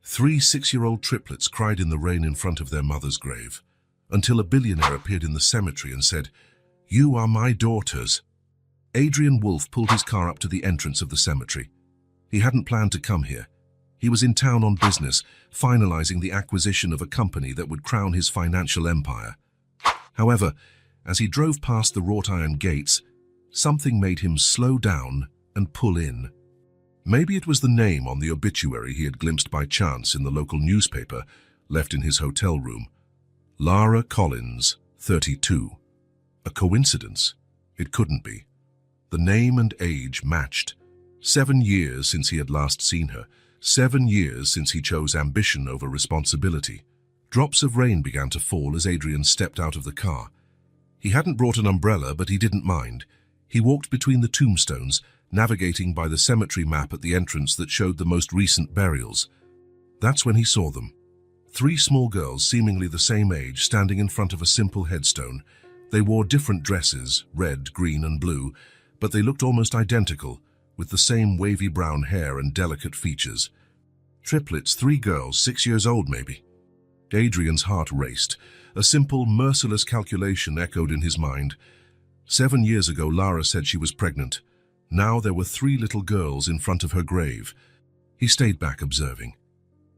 Three 6-year-old triplets cried in the rain in front of their mother's grave, until a billionaire appeared in the cemetery and said, "You are my daughters." Adrian Wolfe pulled his car up to the entrance of the cemetery. He hadn't planned to come here. He was in town on business, finalizing the acquisition of a company that would crown his financial empire. However, as he drove past the wrought iron gates, something made him slow down and pull in. Maybe it was the name on the obituary he had glimpsed by chance in the local newspaper left in his hotel room. Lara Collins, 32. A coincidence? It couldn't be. The name and age matched. 7 years since he had last seen her. 7 years since he chose ambition over responsibility. Drops of rain began to fall as Adrian stepped out of the car. He hadn't brought an umbrella, but he didn't mind. He walked between the tombstones, navigating by the cemetery map at the entrance that showed the most recent burials. That's when he saw them. 3 small girls, seemingly the same age, standing in front of a simple headstone. They wore different dresses, red, green, and blue, but they looked almost identical, with the same wavy brown hair and delicate features. Triplets, 3 girls, 6 years old maybe. Adrian's heart raced. A simple, merciless calculation echoed in his mind. 7 years ago, Lara said she was pregnant. Now there were 3 little girls in front of her grave. He stayed back observing.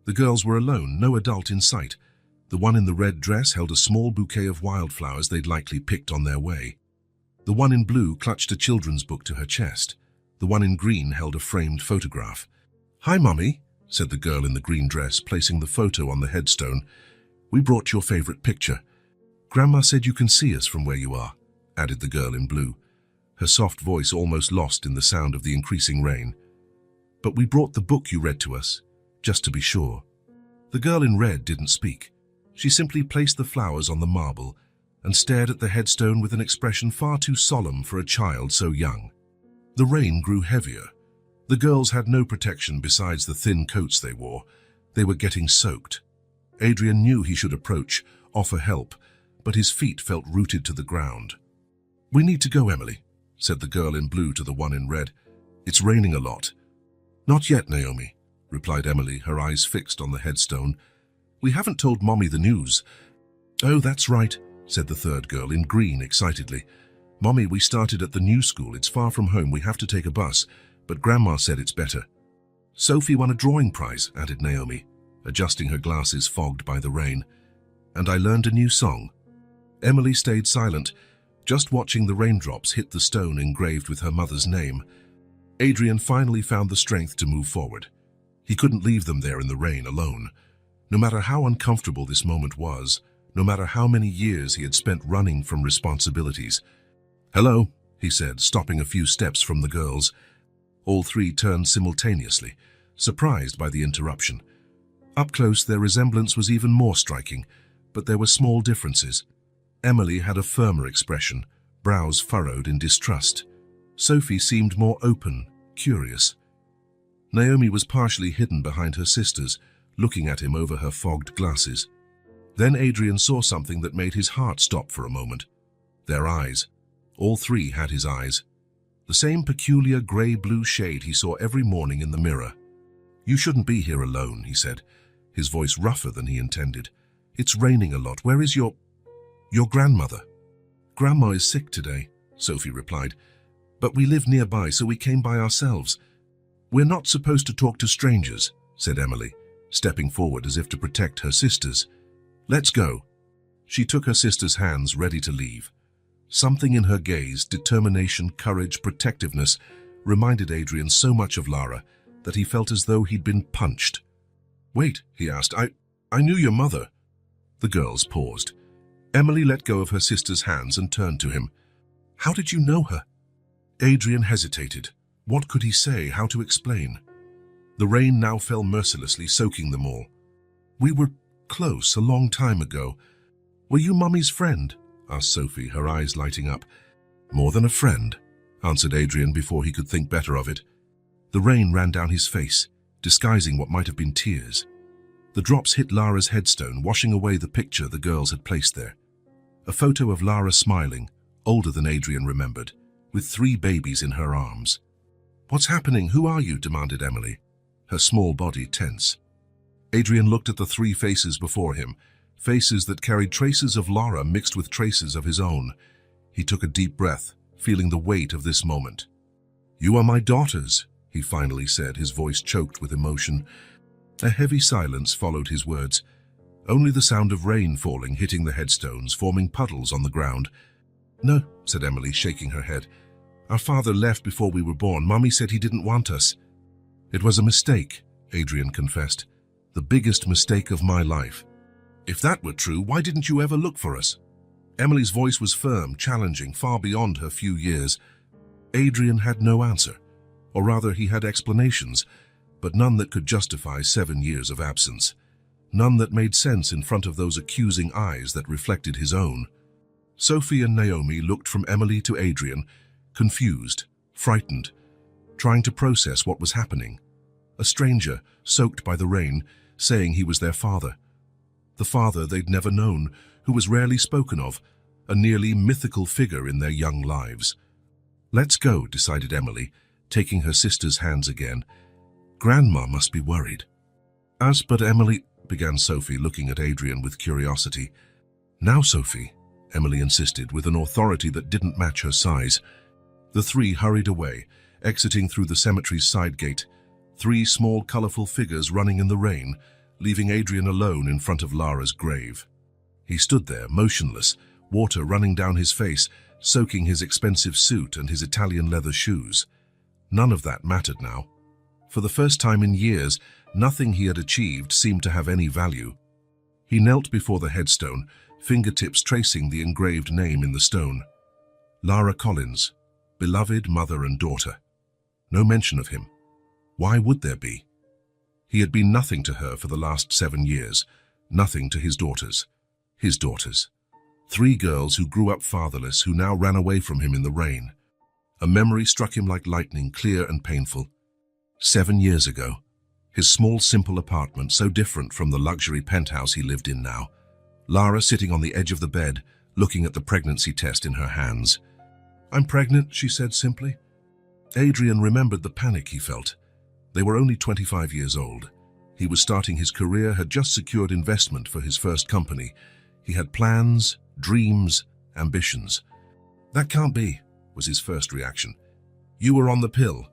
The girls were alone, no adult in sight. The one in the red dress held a small bouquet of wildflowers they'd likely picked on their way. The one in blue clutched a children's book to her chest. The one in green held a framed photograph. "Hi, Mummy," said the girl in the green dress, placing the photo on the headstone. "We brought your favorite picture. Grandma said you can see us from where you are," added the girl in blue, her soft voice almost lost in the sound of the increasing rain. "But we brought the book you read to us, just to be sure." The girl in red didn't speak. She simply placed the flowers on the marble and stared at the headstone with an expression far too solemn for a child so young. The rain grew heavier. The girls had no protection besides the thin coats they wore. They were getting soaked. Adrian knew he should approach, offer help, but his feet felt rooted to the ground. "We need to go, Emily," said the girl in blue to the one in red. "It's raining a lot." "Not yet, Naomi," replied Emily, her eyes fixed on the headstone. "We haven't told Mommy the news." "Oh, that's right," said the third girl in green excitedly. "Mommy, we started at the new school. It's far from home. We have to take a bus, but Grandma said it's better." "Sophie won a drawing prize," added Naomi, adjusting her glasses fogged by the rain. "And I learned a new song." Emily stayed silent, just watching the raindrops hit the stone engraved with her mother's name. Adrian finally found the strength to move forward. He couldn't leave them there in the rain alone. No matter how uncomfortable this moment was, no matter how many years he had spent running from responsibilities. "Hello," he said, stopping a few steps from the girls. All 3 turned simultaneously, surprised by the interruption. Up close, their resemblance was even more striking, but there were small differences. Emily had a firmer expression, brows furrowed in distrust. Sophie seemed more open, curious. Naomi was partially hidden behind her sisters, looking at him over her fogged glasses. Then Adrian saw something that made his heart stop for a moment. Their eyes. All 3 had his eyes. The same peculiar grey-blue shade he saw every morning in the mirror. "You shouldn't be here alone," he said, his voice rougher than he intended. "It's raining a lot. Where is your grandmother?" "Grandma is sick today," Sophie replied. "But we live nearby, so we came by ourselves." "We're not supposed to talk to strangers," said Emily, stepping forward as if to protect her sisters. "Let's go." She took her sister's hands, ready to leave. Something in her gaze, determination, courage, protectiveness, reminded Adrian so much of Lara that he felt as though he'd been punched. "Wait," he asked, I knew your mother." The girls paused. Emily let go of her sister's hands and turned to him. "How did you know her?" Adrian hesitated. What could he say, how to explain? The rain now fell mercilessly, soaking them all. "We were close a long time ago. Were you Mummy's friend?" asked Sophie, her eyes lighting up. "More than a friend," answered Adrian before he could think better of it. The rain ran down his face, disguising what might have been tears. The drops hit Lara's headstone, washing away the picture the girls had placed there. A photo of Lara smiling, older than Adrian remembered, with 3 babies in her arms. "What's happening? Who are you?" demanded Emily, her small body tense. Adrian looked at the three faces before him, faces that carried traces of Lara mixed with traces of his own. He took a deep breath, feeling the weight of this moment. "You are my daughters," he finally said, his voice choked with emotion. A heavy silence followed his words. Only the sound of rain falling, hitting the headstones, forming puddles on the ground. "No," said Emily, shaking her head. "Our father left before we were born. Mummy said he didn't want us." "It was a mistake," Adrian confessed. "The biggest mistake of my life." "If that were true, why didn't you ever look for us?" Emily's voice was firm, challenging, far beyond her few years. Adrian had no answer, or rather he had explanations, but none that could justify 7 years of absence. None that made sense in front of those accusing eyes that reflected his own. Sophie and Naomi looked from Emily to Adrian, confused, frightened, trying to process what was happening. A stranger, soaked by the rain, saying he was their father. The father they'd never known, who was rarely spoken of, a nearly mythical figure in their young lives. "Let's go," decided Emily, taking her sister's hands again. "Grandma must be worried." But Emily," began Sophie, looking at Adrian with curiosity. "Now, Sophie," Emily insisted, with an authority that didn't match her size. The three hurried away, exiting through the cemetery's side gate, three small, colorful figures running in the rain, leaving Adrian alone in front of Lara's grave. He stood there, motionless, water running down his face, soaking his expensive suit and his Italian leather shoes. None of that mattered now. For the first time in years, nothing he had achieved seemed to have any value. He knelt before the headstone, fingertips tracing the engraved name in the stone. Lara Collins, beloved mother and daughter. No mention of him. Why would there be? He had been nothing to her for the last 7 years, nothing to his daughters. His daughters. 3 girls who grew up fatherless, who now ran away from him in the rain. A memory struck him like lightning, clear and painful. 7 years ago. His small, simple apartment, so different from the luxury penthouse he lived in now. Lara sitting on the edge of the bed, looking at the pregnancy test in her hands. "I'm pregnant," she said simply. Adrian remembered the panic he felt. They were only 25 years old. He was starting his career, had just secured investment for his first company. He had plans, dreams, ambitions. "That can't be," was his first reaction. "You were on the pill."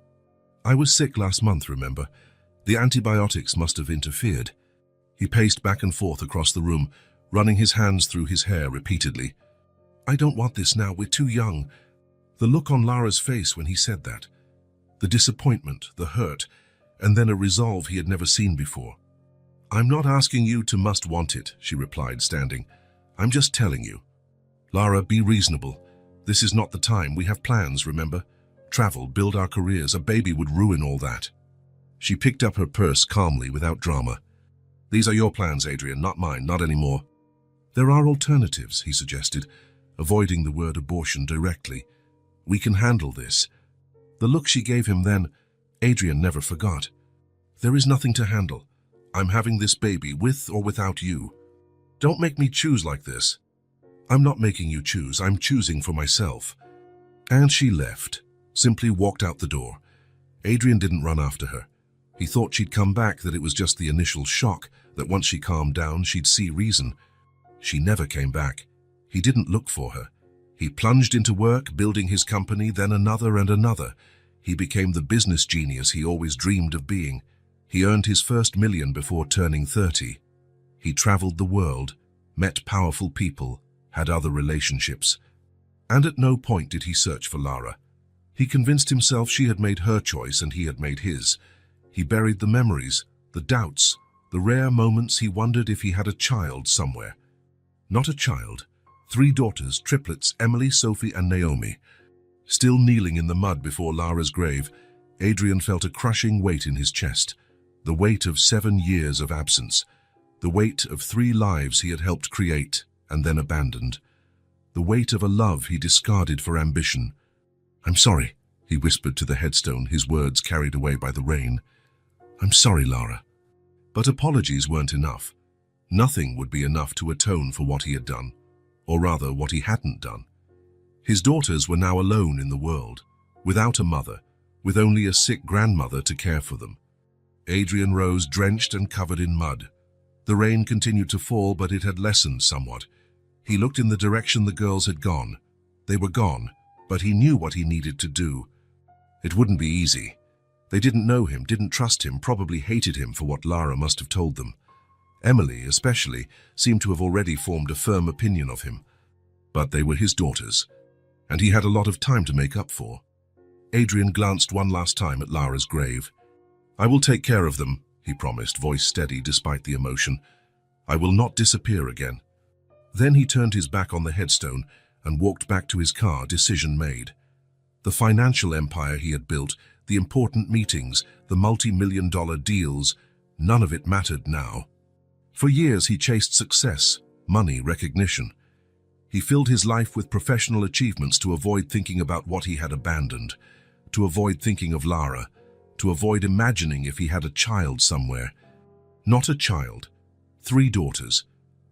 "I was sick last month, remember? The antibiotics must have interfered." He paced back and forth across the room, running his hands through his hair repeatedly. "I don't want this now, we're too young." The look on Lara's face when he said that. The disappointment, the hurt, and then a resolve he had never seen before. "I'm not asking you to must want it," she replied, standing. "I'm just telling you. Lara, be reasonable. This is not the time. We have plans, remember? Travel, build our careers. A baby would ruin all that." She picked up her purse calmly, without drama. "These are your plans, Adrian, not mine, not anymore." "There are alternatives," he suggested, avoiding the word abortion directly. "We can handle this." The look she gave him then, Adrian never forgot. "There is nothing to handle. I'm having this baby, with or without you. Don't make me choose like this." "I'm not making you choose, I'm choosing for myself." And she left, simply walked out the door. Adrian didn't run after her. He thought she'd come back, that it was just the initial shock, that once she calmed down, she'd see reason. She never came back. He didn't look for her. He plunged into work, building his company, then another and another. He became the business genius he always dreamed of being. He earned his first million before turning 30. He traveled the world, met powerful people, had other relationships. And at no point did he search for Lara. He convinced himself she had made her choice and he had made his. He buried the memories, the doubts, the rare moments he wondered if he had a child somewhere. Not a child. 3 daughters, triplets, Emily, Sophie and Naomi. Still kneeling in the mud before Lara's grave, Adrian felt a crushing weight in his chest. The weight of 7 years of absence. The weight of 3 lives he had helped create and then abandoned. The weight of a love he discarded for ambition. "I'm sorry," he whispered to the headstone, his words carried away by the rain. "I'm sorry, Lara." But apologies weren't enough. Nothing would be enough to atone for what he had done, or rather what he hadn't done. His daughters were now alone in the world, without a mother, with only a sick grandmother to care for them. Adrian rose, drenched and covered in mud. The rain continued to fall, but it had lessened somewhat. He looked in the direction the girls had gone. They were gone, but he knew what he needed to do. It wouldn't be easy. They didn't know him, didn't trust him, probably hated him for what Lara must have told them. Emily, especially, seemed to have already formed a firm opinion of him. But they were his daughters, and he had a lot of time to make up for. Adrian glanced one last time at Lara's grave. "I will take care of them," he promised, voice steady despite the emotion. "I will not disappear again." Then he turned his back on the headstone and walked back to his car, decision made. The financial empire he had built, the important meetings, the multi-million-dollar deals, none of it mattered now. For years he chased success, money, recognition. He filled his life with professional achievements to avoid thinking about what he had abandoned, to avoid thinking of Lara, to avoid imagining if he had a child somewhere. Not a child. 3 daughters.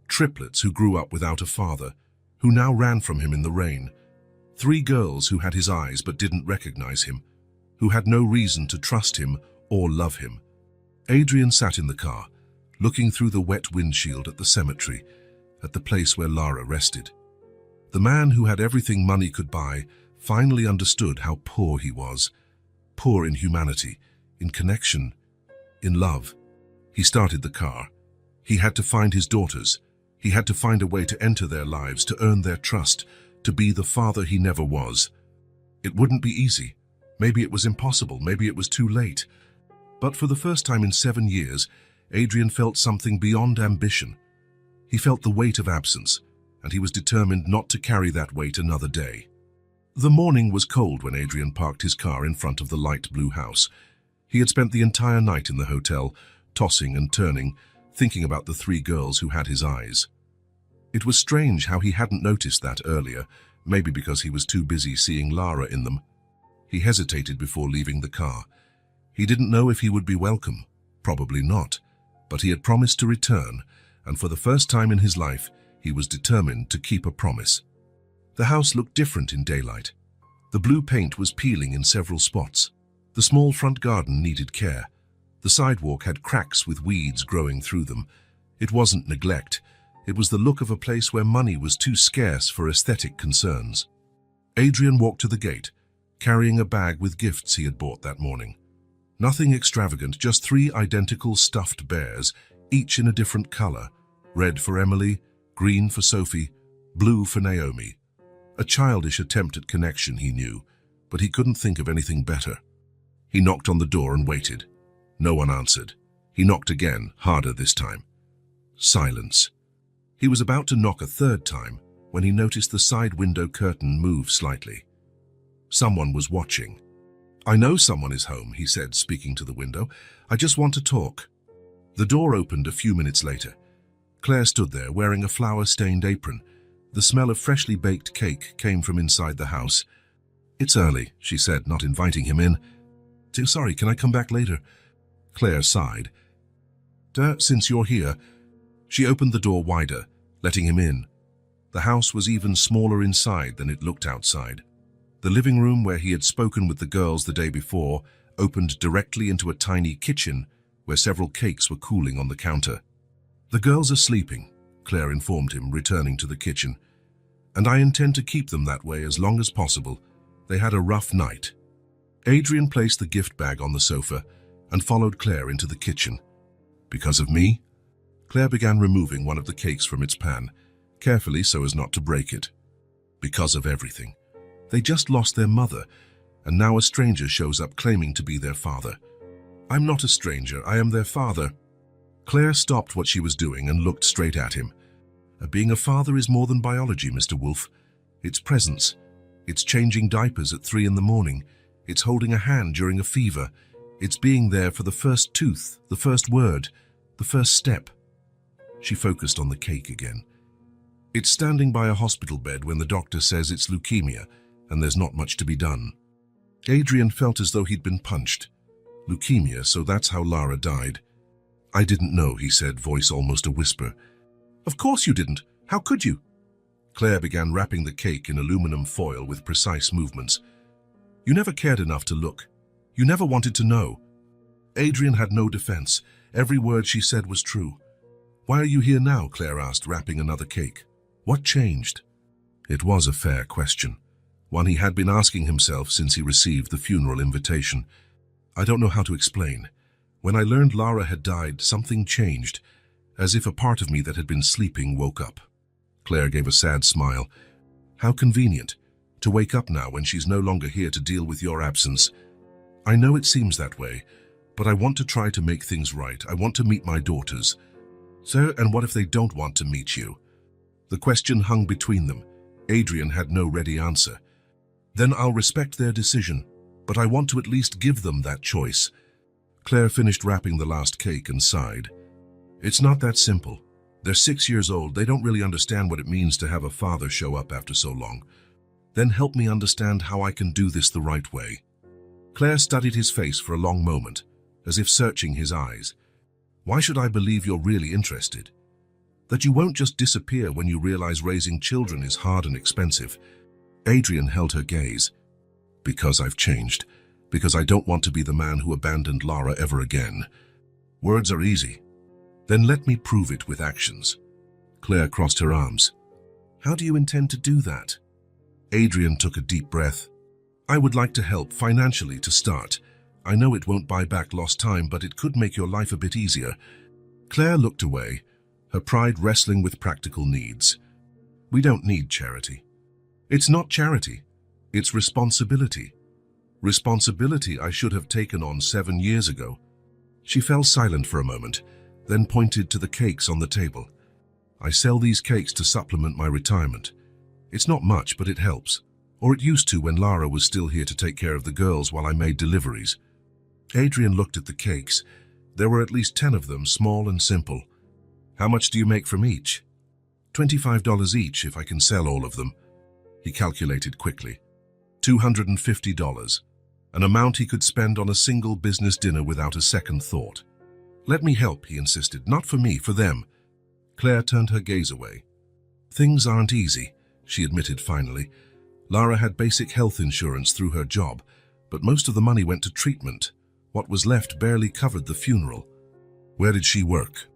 Triplets who grew up without a father, who now ran from him in the rain. 3 girls who had his eyes but didn't recognize him, who had no reason to trust him or love him. Adrian sat in the car, looking through the wet windshield at the cemetery, at the place where Lara rested. The man who had everything money could buy finally understood how poor he was. Poor in humanity, in connection, in love. He started the car. He had to find his daughters. He had to find a way to enter their lives, to earn their trust, to be the father he never was. It wouldn't be easy. Maybe it was impossible. Maybe it was too late. But for the first time in 7 years, Adrian felt something beyond ambition. He felt the weight of absence, and he was determined not to carry that weight another day. The morning was cold when Adrian parked his car in front of the light blue house. He had spent the entire night in the hotel, tossing and turning, thinking about the 3 girls who had his eyes. It was strange how he hadn't noticed that earlier, maybe because he was too busy seeing Lara in them. He hesitated before leaving the car. He didn't know if he would be welcome. Probably not. But he had promised to return, and for the first time in his life, he was determined to keep a promise. The house looked different in daylight. The blue paint was peeling in several spots. The small front garden needed care. The sidewalk had cracks with weeds growing through them. It wasn't neglect. It was the look of a place where money was too scarce for aesthetic concerns. Adrian walked to the gate, carrying a bag with gifts he had bought that morning. Nothing extravagant, just 3 identical stuffed bears, each in a different color. Red for Emily, green for Sophie, blue for Naomi. A childish attempt at connection, he knew, but he couldn't think of anything better. He knocked on the door and waited. No one answered. He knocked again, harder this time. Silence. He was about to knock a 3rd time when he noticed the side window curtain move slightly. Someone was watching. "I know someone is home," he said, speaking to the window. "I just want to talk." The door opened a few minutes later. Claire stood there wearing a flour-stained apron. The smell of freshly baked cake came from inside the house. "It's early," she said, not inviting him in. "Sorry, can I come back later?" Claire sighed. "Since you're here." She opened the door wider, letting him in. The house was even smaller inside than it looked outside. The living room where he had spoken with the girls the day before opened directly into a tiny kitchen where several cakes were cooling on the counter. "The girls are sleeping," Claire informed him, returning to the kitchen. "And I intend to keep them that way as long as possible. They had a rough night." Adrian placed the gift bag on the sofa and followed Claire into the kitchen. "Because of me?" Claire began removing one of the cakes from its pan, carefully so as not to break it. "Because of everything. They just lost their mother, and now a stranger shows up claiming to be their father." "I'm not a stranger, I am their father." Claire stopped what she was doing and looked straight at him. "Being a father is more than biology, Mr. Wolf. It's presence. It's changing diapers at 3 in the morning. It's holding a hand during a fever. It's being there for the first tooth, the first word, the first step." She focused on the cake again. "It's standing by a hospital bed when the doctor says it's leukemia, and there's not much to be done." Adrian felt as though he'd been punched. Leukemia, so that's how Lara died. "I didn't know," he said, voice almost a whisper. "Of course you didn't. How could you?" Claire began wrapping the cake in aluminum foil with precise movements. "You never cared enough to look. You never wanted to know." Adrian had no defense. Every word she said was true. "Why are you here now?" Claire asked, wrapping another cake. "What changed?" It was a fair question, one he had been asking himself since he received the funeral invitation. "I don't know how to explain. When I learned Lara had died, something changed, as if a part of me that had been sleeping woke up." Claire gave a sad smile. "How convenient, to wake up now when she's no longer here to deal with your absence. I know it seems that way, but I want to try to make things right. I want to meet my daughters." "So, and what if they don't want to meet you?" The question hung between them. Adrian had no ready answer. "Then I'll respect their decision, but I want to at least give them that choice." Claire finished wrapping the last cake and sighed. "It's not that simple. They're 6 years old. They don't really understand what it means to have a father show up after so long. Then help me understand how I can do this the right way." Claire studied his face for a long moment, as if searching his eyes. "Why should I believe you're really interested? That you won't just disappear when you realize raising children is hard and expensive?" Adrian held her gaze. "Because I've changed. Because I don't want to be the man who abandoned Lara ever again. Words are easy. Then let me prove it with actions." Claire crossed her arms. "How do you intend to do that?" Adrian took a deep breath. "I would like to help financially to start. I know it won't buy back lost time, but it could make your life a bit easier." Claire looked away, her pride wrestling with practical needs. "We don't need charity." "It's not charity. It's responsibility. Responsibility I should have taken on 7 years ago." She fell silent for a moment, then pointed to the cakes on the table. "I sell these cakes to supplement my retirement. It's not much, but it helps. Or it used to when Lara was still here to take care of the girls while I made deliveries." Adrian looked at the cakes. There were at least 10 of them, small and simple. "How much do you make from each?" $25 each if I can sell all of them." He calculated quickly. $250, an amount he could spend on a single business dinner without a second thought. "Let me help," he insisted. "Not for me, for them." Claire turned her gaze away. "Things aren't easy," she admitted finally. "Lara had basic health insurance through her job, but most of the money went to treatment. What was left barely covered the funeral." "Where did she work?"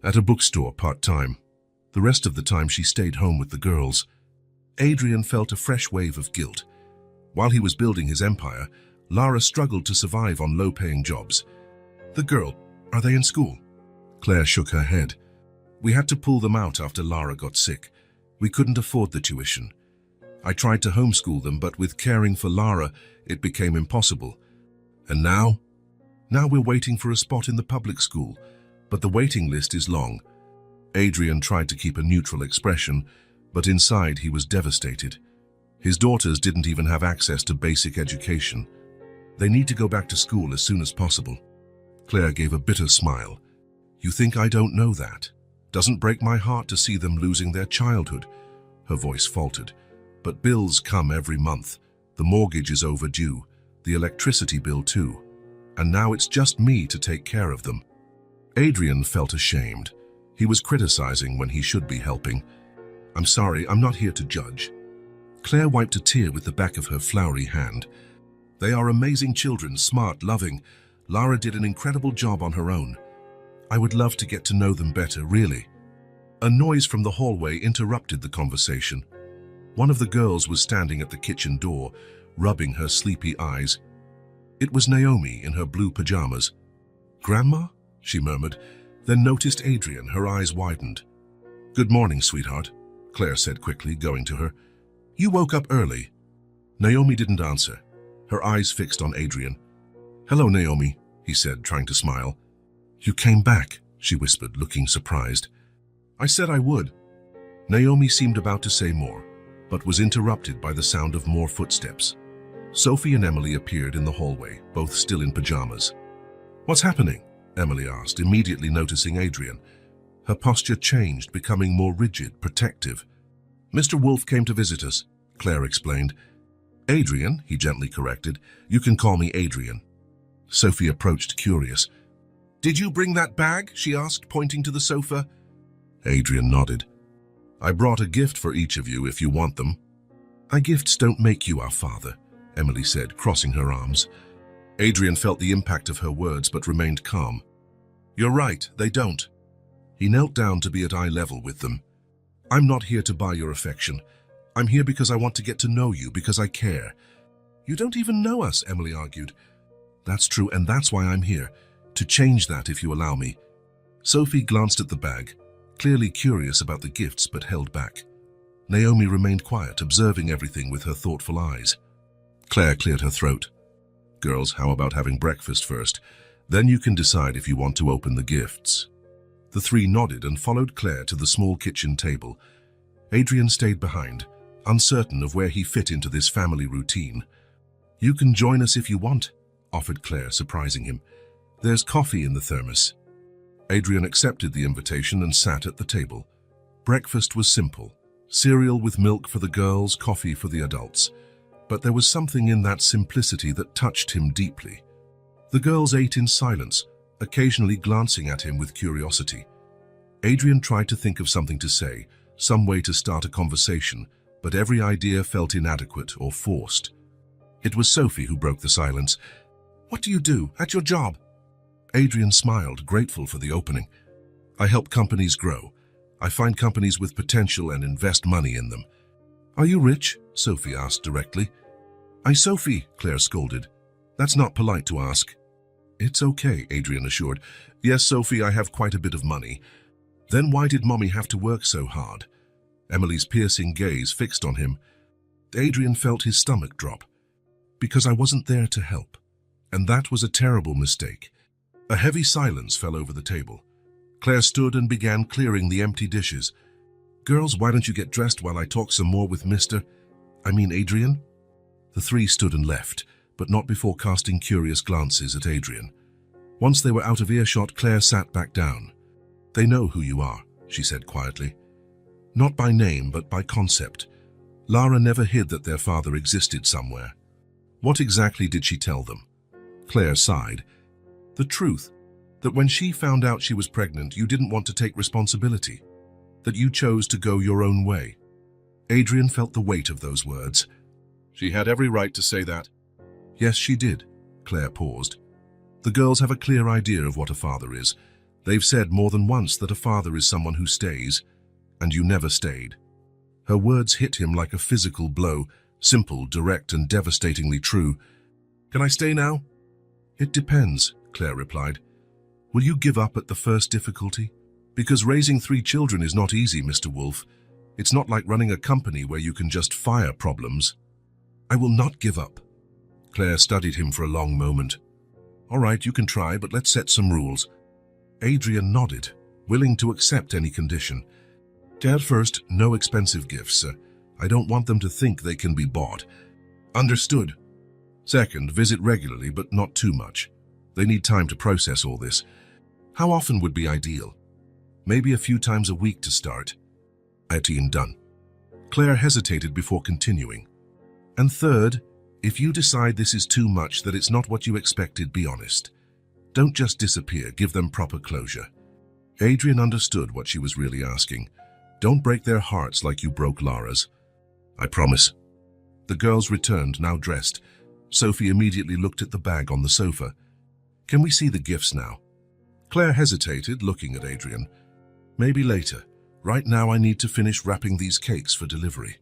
"At a bookstore, part-time. The rest of the time she stayed home with the girls." Adrian felt a fresh wave of guilt. While he was building his empire, Lara struggled to survive on low-paying jobs. "The girl, are they in school?" Claire shook her head. "We had to pull them out after Lara got sick. We couldn't afford the tuition. I tried to homeschool them, but with caring for Lara, it became impossible. And now? Now we're waiting for a spot in the public school, but the waiting list is long." Adrian tried to keep a neutral expression, but inside he was devastated. His daughters didn't even have access to basic education. They need to go back to school as soon as possible. Claire gave a bitter smile. "You think I don't know that? Doesn't break my heart to see them losing their childhood." Her voice faltered. "But bills come every month. The mortgage is overdue, the electricity bill too. And now it's just me to take care of them." Adrian felt ashamed. He was criticizing when he should be helping. "I'm sorry, I'm not here to judge." Claire wiped a tear with the back of her floury hand. "They are amazing children, smart, loving. Lara did an incredible job on her own. I would love to get to know them better, really." A noise from the hallway interrupted the conversation. One of the girls was standing at the kitchen door, rubbing her sleepy eyes. It was Naomi in her blue pajamas. "Grandma?" she murmured, then noticed Adrian. Her eyes widened. "Good morning, sweetheart," Claire said quickly, going to her. "You woke up early." Naomi didn't answer, her eyes fixed on Adrian. "Hello, Naomi," he said, trying to smile. "You came back," she whispered, looking surprised. "I said I would." Naomi seemed about to say more, but was interrupted by the sound of more footsteps. Sophie and Emily appeared in the hallway, both still in pajamas. "What's happening?" Emily asked, immediately noticing Adrian. Her posture changed, becoming more rigid, protective. "Mr. Wolf came to visit us," Claire explained. "Adrian," he gently corrected. "You can call me Adrian." Sophie approached, curious. "Did you bring that bag?" she asked, pointing to the sofa. Adrian nodded. "I brought a gift for each of you if you want them." "Our gifts don't make you our father," Emily said, crossing her arms. Adrian felt the impact of her words but remained calm. You're right, they don't. He knelt down to be at eye level with them. I'm not here to buy your affection. I'm here because I want to get to know you, because I care. You don't even know us, Emily argued. That's true, and that's why I'm here. To change that, if you allow me. Sophie glanced at the bag, clearly curious about the gifts but held back. Naomi remained quiet, observing everything with her thoughtful eyes. Claire cleared her throat. Girls, how about having breakfast first? Then you can decide if you want to open the gifts. The three nodded and followed Claire to the small kitchen table. Adrian stayed behind, uncertain of where he fit into this family routine. You can join us if you want, offered Claire, surprising him. There's coffee in the thermos. Adrian accepted the invitation and sat at the table. Breakfast was simple. Cereal with milk for the girls, coffee for the adults. But there was something in that simplicity that touched him deeply. The girls ate in silence, occasionally glancing at him with curiosity. Adrian tried to think of something to say, some way to start a conversation, but every idea felt inadequate or forced. It was Sophie who broke the silence. What do you do at your job? Adrian smiled, grateful for the opening. I help companies grow. I find companies with potential and invest money in them. Are you rich? Sophie asked directly. Sophie, Claire scolded. That's not polite to ask. It's okay, Adrian assured. Yes, Sophie, I have quite a bit of money. Then why did Mommy have to work so hard? Emily's piercing gaze fixed on him. Adrian felt his stomach drop. Because I wasn't there to help. And that was a terrible mistake. A heavy silence fell over the table. Claire stood and began clearing the empty dishes. Girls, why don't you get dressed while I talk some more with Adrian? The three stood and left, but not before casting curious glances at Adrian. Once they were out of earshot, Claire sat back down. They know who you are, she said quietly. Not by name, but by concept. Lara never hid that their father existed somewhere. What exactly did she tell them? Claire sighed. The truth, that when she found out she was pregnant, you didn't want to take responsibility, that you chose to go your own way. Adrian felt the weight of those words. She had every right to say that. Yes, she did. Claire paused. The girls have a clear idea of what a father is. They've said more than once that a father is someone who stays, and you never stayed. Her words hit him like a physical blow, simple, direct, and devastatingly true. Can I stay now? It depends, Claire replied. Will you give up at the first difficulty? Because raising 3 children is not easy, Mr. Wolf. It's not like running a company where you can just fire problems. I will not give up. Claire studied him for a long moment. All right, you can try, but let's set some rules. Adrian nodded, willing to accept any condition. Dad, first, no expensive gifts. I don't want them to think they can be bought. Understood. Second, visit regularly, but not too much. They need time to process all this. How often would be ideal? Maybe a few times a week to start. Done. Claire hesitated before continuing. And third, if you decide this is too much, that it's not what you expected, be honest. Don't just disappear, give them proper closure. Adrian understood what she was really asking. Don't break their hearts like you broke Lara's. I promise. The girls returned, now dressed. Sophie immediately looked at the bag on the sofa. Can we see the gifts now? Claire hesitated, looking at Adrian. Maybe later. Right now I need to finish wrapping these cakes for delivery.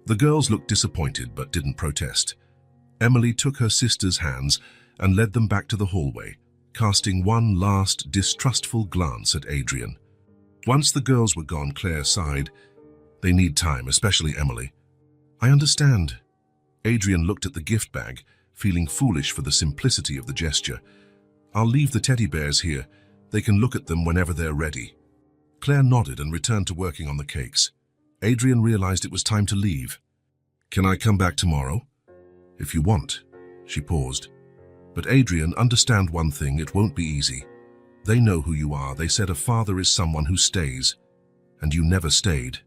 The girls looked disappointed but didn't protest. Emily took her sister's hands and led them back to the hallway, casting one last distrustful glance at Adrian. Once the girls were gone, Claire sighed. They need time, especially Emily. I understand. Adrian looked at the gift bag, feeling foolish for the simplicity of the gesture. I'll leave the teddy bears here. They can look at them whenever they're ready. Claire nodded and returned to working on the cakes. Adrian realized it was time to leave. Can I come back tomorrow? If you want. She paused. But Adrian, understand one thing, it won't be easy. They know who you are. They said a father is someone who stays. And you never stayed.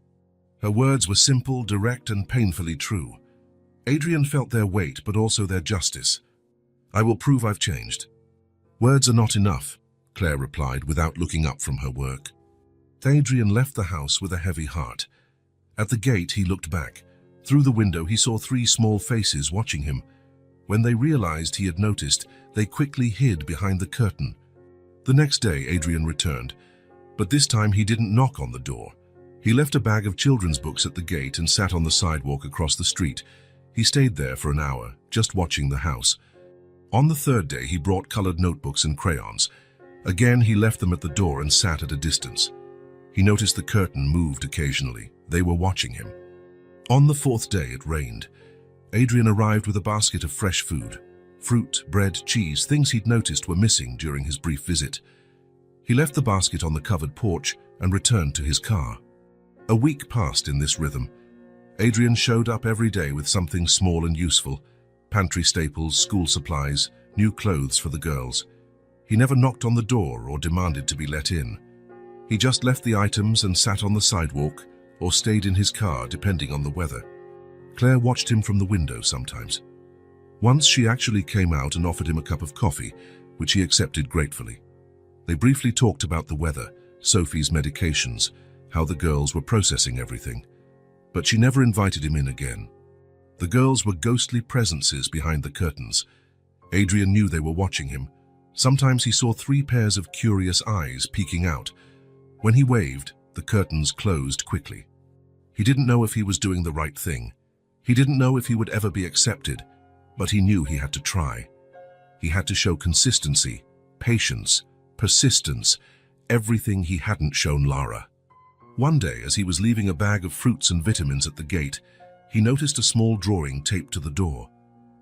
Her words were simple, direct, and painfully true. Adrian felt their weight, but also their justice. I will prove I've changed. Words are not enough, Claire replied without looking up from her work. Adrian left the house with a heavy heart. At the gate, he looked back. Through the window, he saw 3 small faces watching him. When they realized he had noticed, they quickly hid behind the curtain. The next day, Adrian returned, but this time he didn't knock on the door. He left a bag of children's books at the gate and sat on the sidewalk across the street. He stayed there for an hour, just watching the house. On the third day, he brought colored notebooks and crayons. Again, he left them at the door and sat at a distance. He noticed the curtain moved occasionally. They were watching him. On the fourth day, it rained. Adrian arrived with a basket of fresh food. Fruit, bread, cheese, things he'd noticed were missing during his brief visit. He left the basket on the covered porch and returned to his car. A week passed in this rhythm. Adrian showed up every day with something small and useful: pantry staples, school supplies, new clothes for the girls. He never knocked on the door or demanded to be let in. He just left the items and sat on the sidewalk or stayed in his car depending on the weather. Claire watched him from the window sometimes. Once she actually came out and offered him a cup of coffee, which he accepted gratefully. They briefly talked about the weather, Sophie's medications, how the girls were processing everything. But she never invited him in again. The girls were ghostly presences behind the curtains. Adrian knew they were watching him. Sometimes he saw 3 pairs of curious eyes peeking out. When he waved, the curtains closed quickly. He didn't know if he was doing the right thing. He didn't know if he would ever be accepted, but he knew he had to try. He had to show consistency, patience, persistence, everything he hadn't shown Lara. One day, as he was leaving a bag of fruits and vitamins at the gate, he noticed a small drawing taped to the door.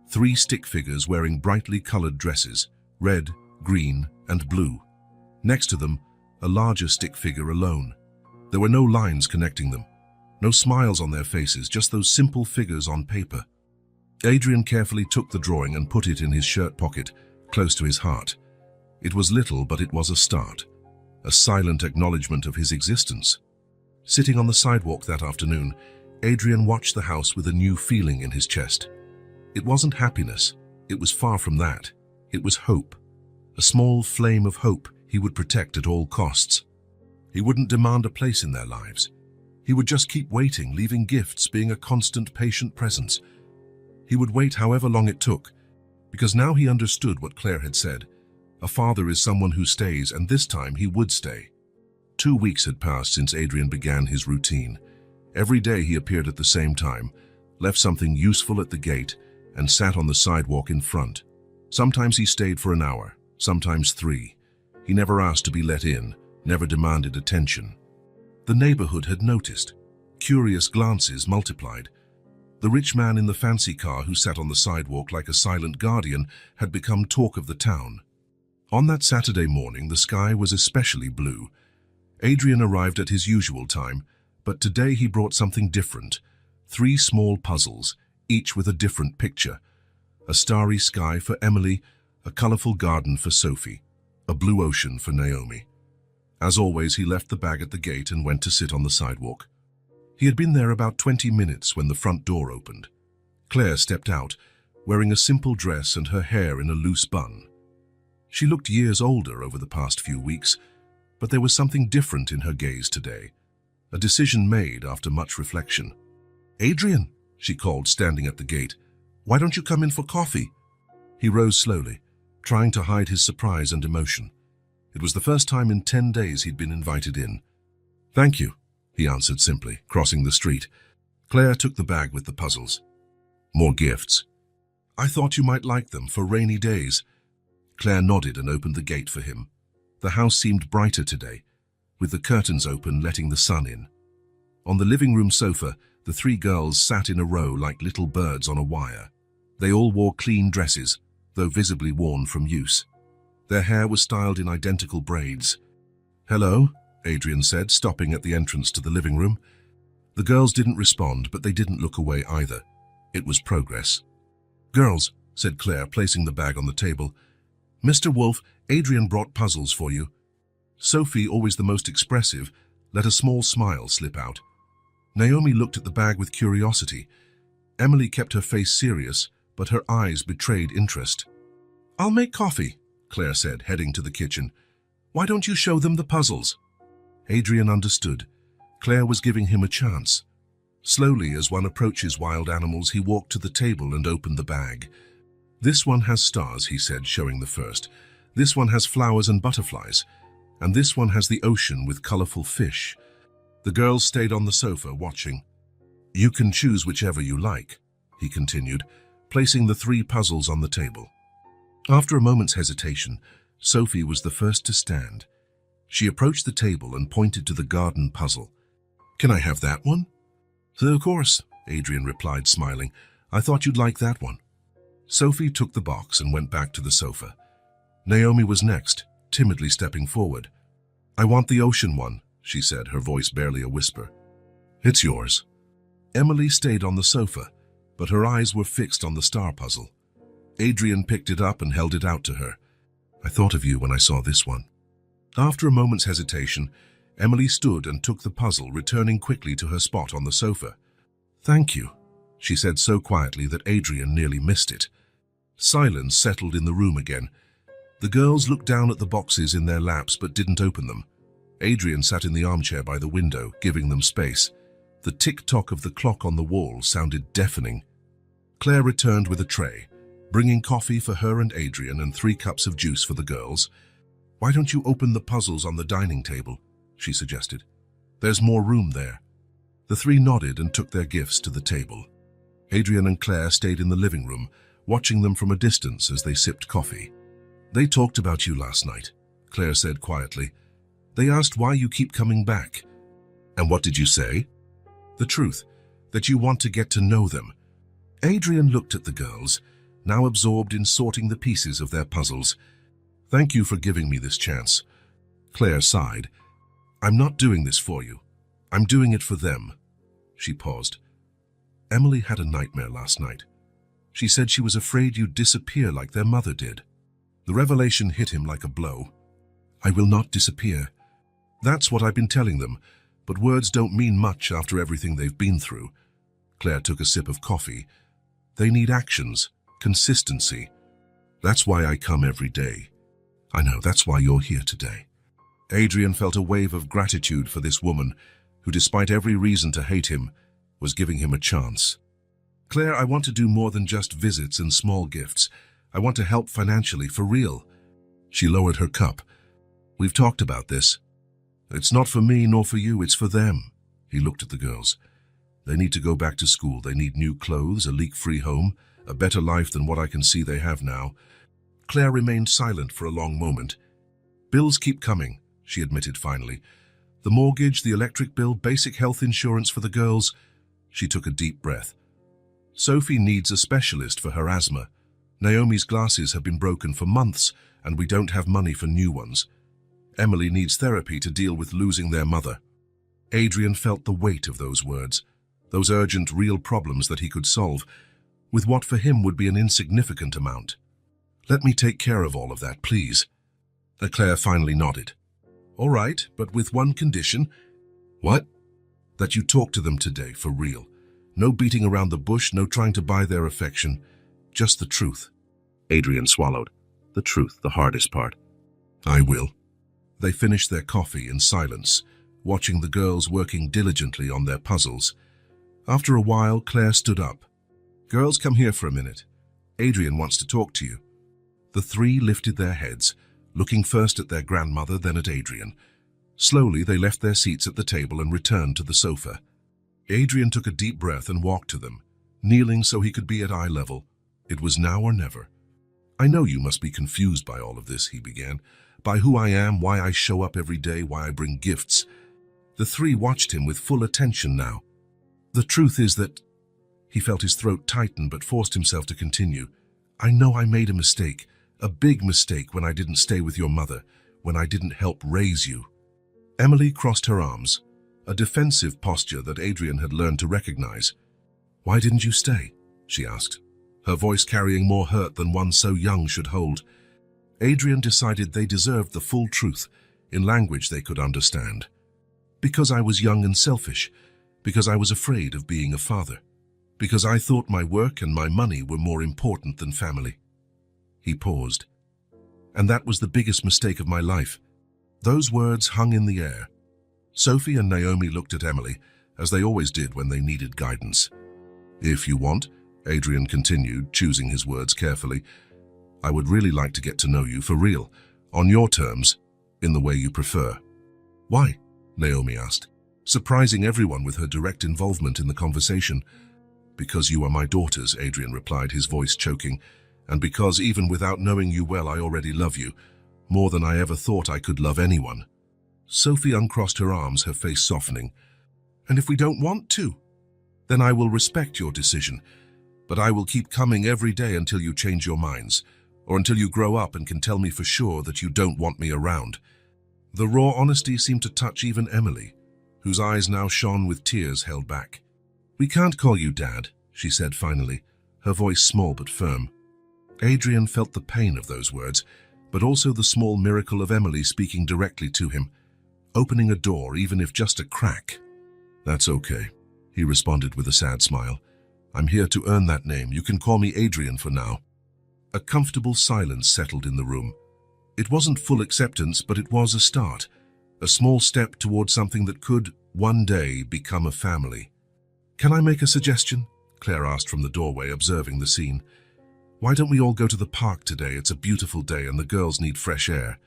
3 stick figures wearing brightly colored dresses, red, green, and blue. Next to them, a larger stick figure alone. There were no lines connecting them, no smiles on their faces, just those simple figures on paper. Adrian carefully took the drawing and put it in his shirt pocket, close to his heart. It was little, but it was a start, a silent acknowledgement of his existence. Sitting on the sidewalk that afternoon, Adrian watched the house with a new feeling in his chest. It wasn't happiness, it was far from that. It was hope, a small flame of hope he would protect at all costs. He wouldn't demand a place in their lives. He would just keep waiting, leaving gifts, being a constant, patient presence. He would wait however long it took, because now he understood what Claire had said. A father is someone who stays, and this time he would stay. 2 weeks had passed since Adrian began his routine. Every day he appeared at the same time, left something useful at the gate, and sat on the sidewalk in front. Sometimes he stayed for an hour, sometimes 3. He never asked to be let in, never demanded attention. The neighborhood had noticed. Curious glances multiplied. The rich man in the fancy car who sat on the sidewalk like a silent guardian had become talk of the town. On that Saturday morning, the sky was especially blue. Adrian arrived at his usual time, but today he brought something different. 3 small puzzles, each with a different picture. A starry sky for Emily, a colorful garden for Sophie, a blue ocean for Naomi. As always, he left the bag at the gate and went to sit on the sidewalk. He had been there about 20 minutes when the front door opened. Claire stepped out, wearing a simple dress and her hair in a loose bun. She looked years older over the past few weeks, but there was something different in her gaze today, a decision made after much reflection. "Adrian," she called, standing at the gate, "why don't you come in for coffee?" He rose slowly, trying to hide his surprise and emotion. It was the first time in 10 days he'd been invited in. "Thank you," he answered simply, crossing the street. Claire took the bag with the puzzles. "More gifts. I thought you might like them for rainy days." Claire nodded and opened the gate for him. The house seemed brighter today, with the curtains open, letting the sun in. On the living room sofa, the 3 girls sat in a row like little birds on a wire. They all wore clean dresses, though visibly worn from use. Their hair was styled in identical braids. "Hello," Adrian said, stopping at the entrance to the living room. The girls didn't respond, but they didn't look away either. It was progress. "Girls," said Claire, placing the bag on the table, "Mr. Wolf, Adrian brought puzzles for you." Sophie, always the most expressive, let a small smile slip out. Naomi looked at the bag with curiosity. Emily kept her face serious, but her eyes betrayed interest. "I'll make coffee," Claire said, heading to the kitchen. "Why don't you show them the puzzles?" Adrian understood. Claire was giving him a chance. Slowly, as one approaches wild animals, he walked to the table and opened the bag. "This one has stars," he said, showing the first. "This one has flowers and butterflies. And this one has the ocean with colorful fish." The girls stayed on the sofa watching. "You can choose whichever you like," he continued, placing the 3 puzzles on the table. After a moment's hesitation, Sophie was the first to stand. She approached the table and pointed to the garden puzzle. "Can I have that one?" "Of course," Adrian replied, smiling. "I thought you'd like that one." Sophie took the box and went back to the sofa. Naomi was next, timidly stepping forward. "I want the ocean one," she said, her voice barely a whisper. "It's yours." Emily stayed on the sofa, but her eyes were fixed on the star puzzle. Adrian picked it up and held it out to her. "I thought of you when I saw this one." After a moment's hesitation, Emily stood and took the puzzle, returning quickly to her spot on the sofa. "Thank you," she said so quietly that Adrian nearly missed it. Silence settled in the room again. The girls looked down at the boxes in their laps but didn't open them. Adrian sat in the armchair by the window, giving them space. The tick-tock of the clock on the wall sounded deafening. Claire returned with a tray, bringing coffee for her and Adrian and 3 cups of juice for the girls. "Why don't you open the puzzles on the dining table?" she suggested. "There's more room there." The 3 nodded and took their gifts to the table. Adrian and Claire stayed in the living room, watching them from a distance as they sipped coffee. "They talked about you last night," Claire said quietly. "They asked why you keep coming back." "And what did you say?" "The truth, that you want to get to know them." Adrian looked at the girls, now absorbed in sorting the pieces of their puzzles. "Thank you for giving me this chance." Claire sighed. "I'm not doing this for you. I'm doing it for them." She paused. "Emily had a nightmare last night. She said she was afraid you'd disappear like their mother did." The revelation hit him like a blow. "I will not disappear. That's what I've been telling them, but words don't mean much after everything they've been through." Claire took a sip of coffee. "They need actions, consistency. That's why I come every day. I know, that's why you're here today." Adrian felt a wave of gratitude for this woman, who, despite every reason to hate him, was giving him a chance. "Claire, I want to do more than just visits and small gifts. I want to help financially, for real." She lowered her cup. "We've talked about this. It's not for me nor for you, it's for them." He looked at the girls. "They need to go back to school. They need new clothes, a leak-free home, a better life than what I can see they have now." Claire remained silent for a long moment. "Bills keep coming," she admitted finally. "The mortgage, the electric bill, basic health insurance for the girls." She took a deep breath. "Sophie needs a specialist for her asthma. Naomi's glasses have been broken for months, and we don't have money for new ones. Emily needs therapy to deal with losing their mother." Adrian felt the weight of those words, those urgent, real problems that he could solve, with what for him would be an insignificant amount. "Let me take care of all of that, please." Claire finally nodded. "All right, but with one condition." "What?" "That you talk to them today, for real. No beating around the bush, no trying to buy their affection. Just the truth." Adrian swallowed. The truth, the hardest part. "I will." They finished their coffee in silence, watching the girls working diligently on their puzzles. After a while, Claire stood up. "Girls, come here for a minute. Adrian wants to talk to you." The 3 lifted their heads, looking first at their grandmother, then at Adrian. Slowly, they left their seats at the table and returned to the sofa. Adrian took a deep breath and walked to them, kneeling so he could be at eye level. It was now or never. "I know you must be confused by all of this," he began. "By who I am, why I show up every day, why I bring gifts." The 3 watched him with full attention now. "The truth is that—" He felt his throat tighten but forced himself to continue. "I know I made a mistake, a big mistake, when I didn't stay with your mother, when I didn't help raise you." Emily crossed her arms, a defensive posture that Adrian had learned to recognize. "Why didn't you stay?" she asked, her voice carrying more hurt than one so young should hold. Adrian decided they deserved the full truth, in language they could understand. "Because I was young and selfish, because I was afraid of being a father, because I thought my work and my money were more important than family." He paused. "And that was the biggest mistake of my life." Those words hung in the air. Sophie and Naomi looked at Emily, as they always did when they needed guidance. "If you want," Adrian continued, choosing his words carefully. I would really like to get to know you for real, on your terms, in the way you prefer. Why? Naomi asked, surprising everyone with her direct involvement in the conversation. Because you are my daughters, Adrian replied, his voice choking, and because even without knowing you well, I already love you, more than I ever thought I could love anyone. Sophie uncrossed her arms, her face softening. And if we don't want to? Then I will respect your decision, but I will keep coming every day until you change your minds, or until you grow up and can tell me for sure that you don't want me around. The raw honesty seemed to touch even Emily, whose eyes now shone with tears held back. We can't call you Dad, she said finally, her voice small but firm. Adrian felt the pain of those words, but also the small miracle of Emily speaking directly to him, opening a door even if just a crack. That's okay, he responded with a sad smile. I'm here to earn that name. You can call me Adrian for now. A comfortable silence settled in the room. It wasn't full acceptance, but it was a start, a small step toward something that could, one day, become a family. Can I make a suggestion? Claire asked from the doorway, observing the scene. Why don't we all go to the park today? It's a beautiful day and the girls need fresh air.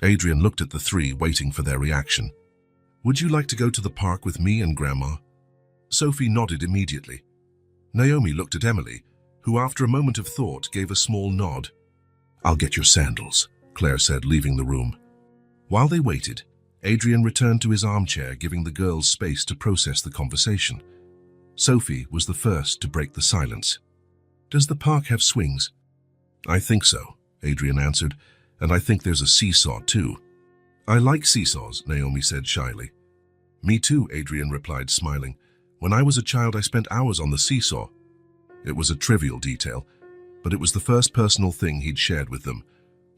Adrian looked at the three, waiting for their reaction. Would you like to go to the park with me and Grandma? Sophie nodded immediately. Naomi looked at Emily, who after a moment of thought gave a small nod. I'll get your sandals, Claire said, leaving the room. While they waited, Adrian returned to his armchair, giving the girls space to process the conversation. Sophie was the first to break the silence. Does the park have swings? I think so, Adrian answered, and I think there's a seesaw too. I like seesaws, Naomi said shyly. Me too, Adrian replied, smiling. When I was a child, I spent hours on the seesaw. It was a trivial detail, but it was the first personal thing he'd shared with them,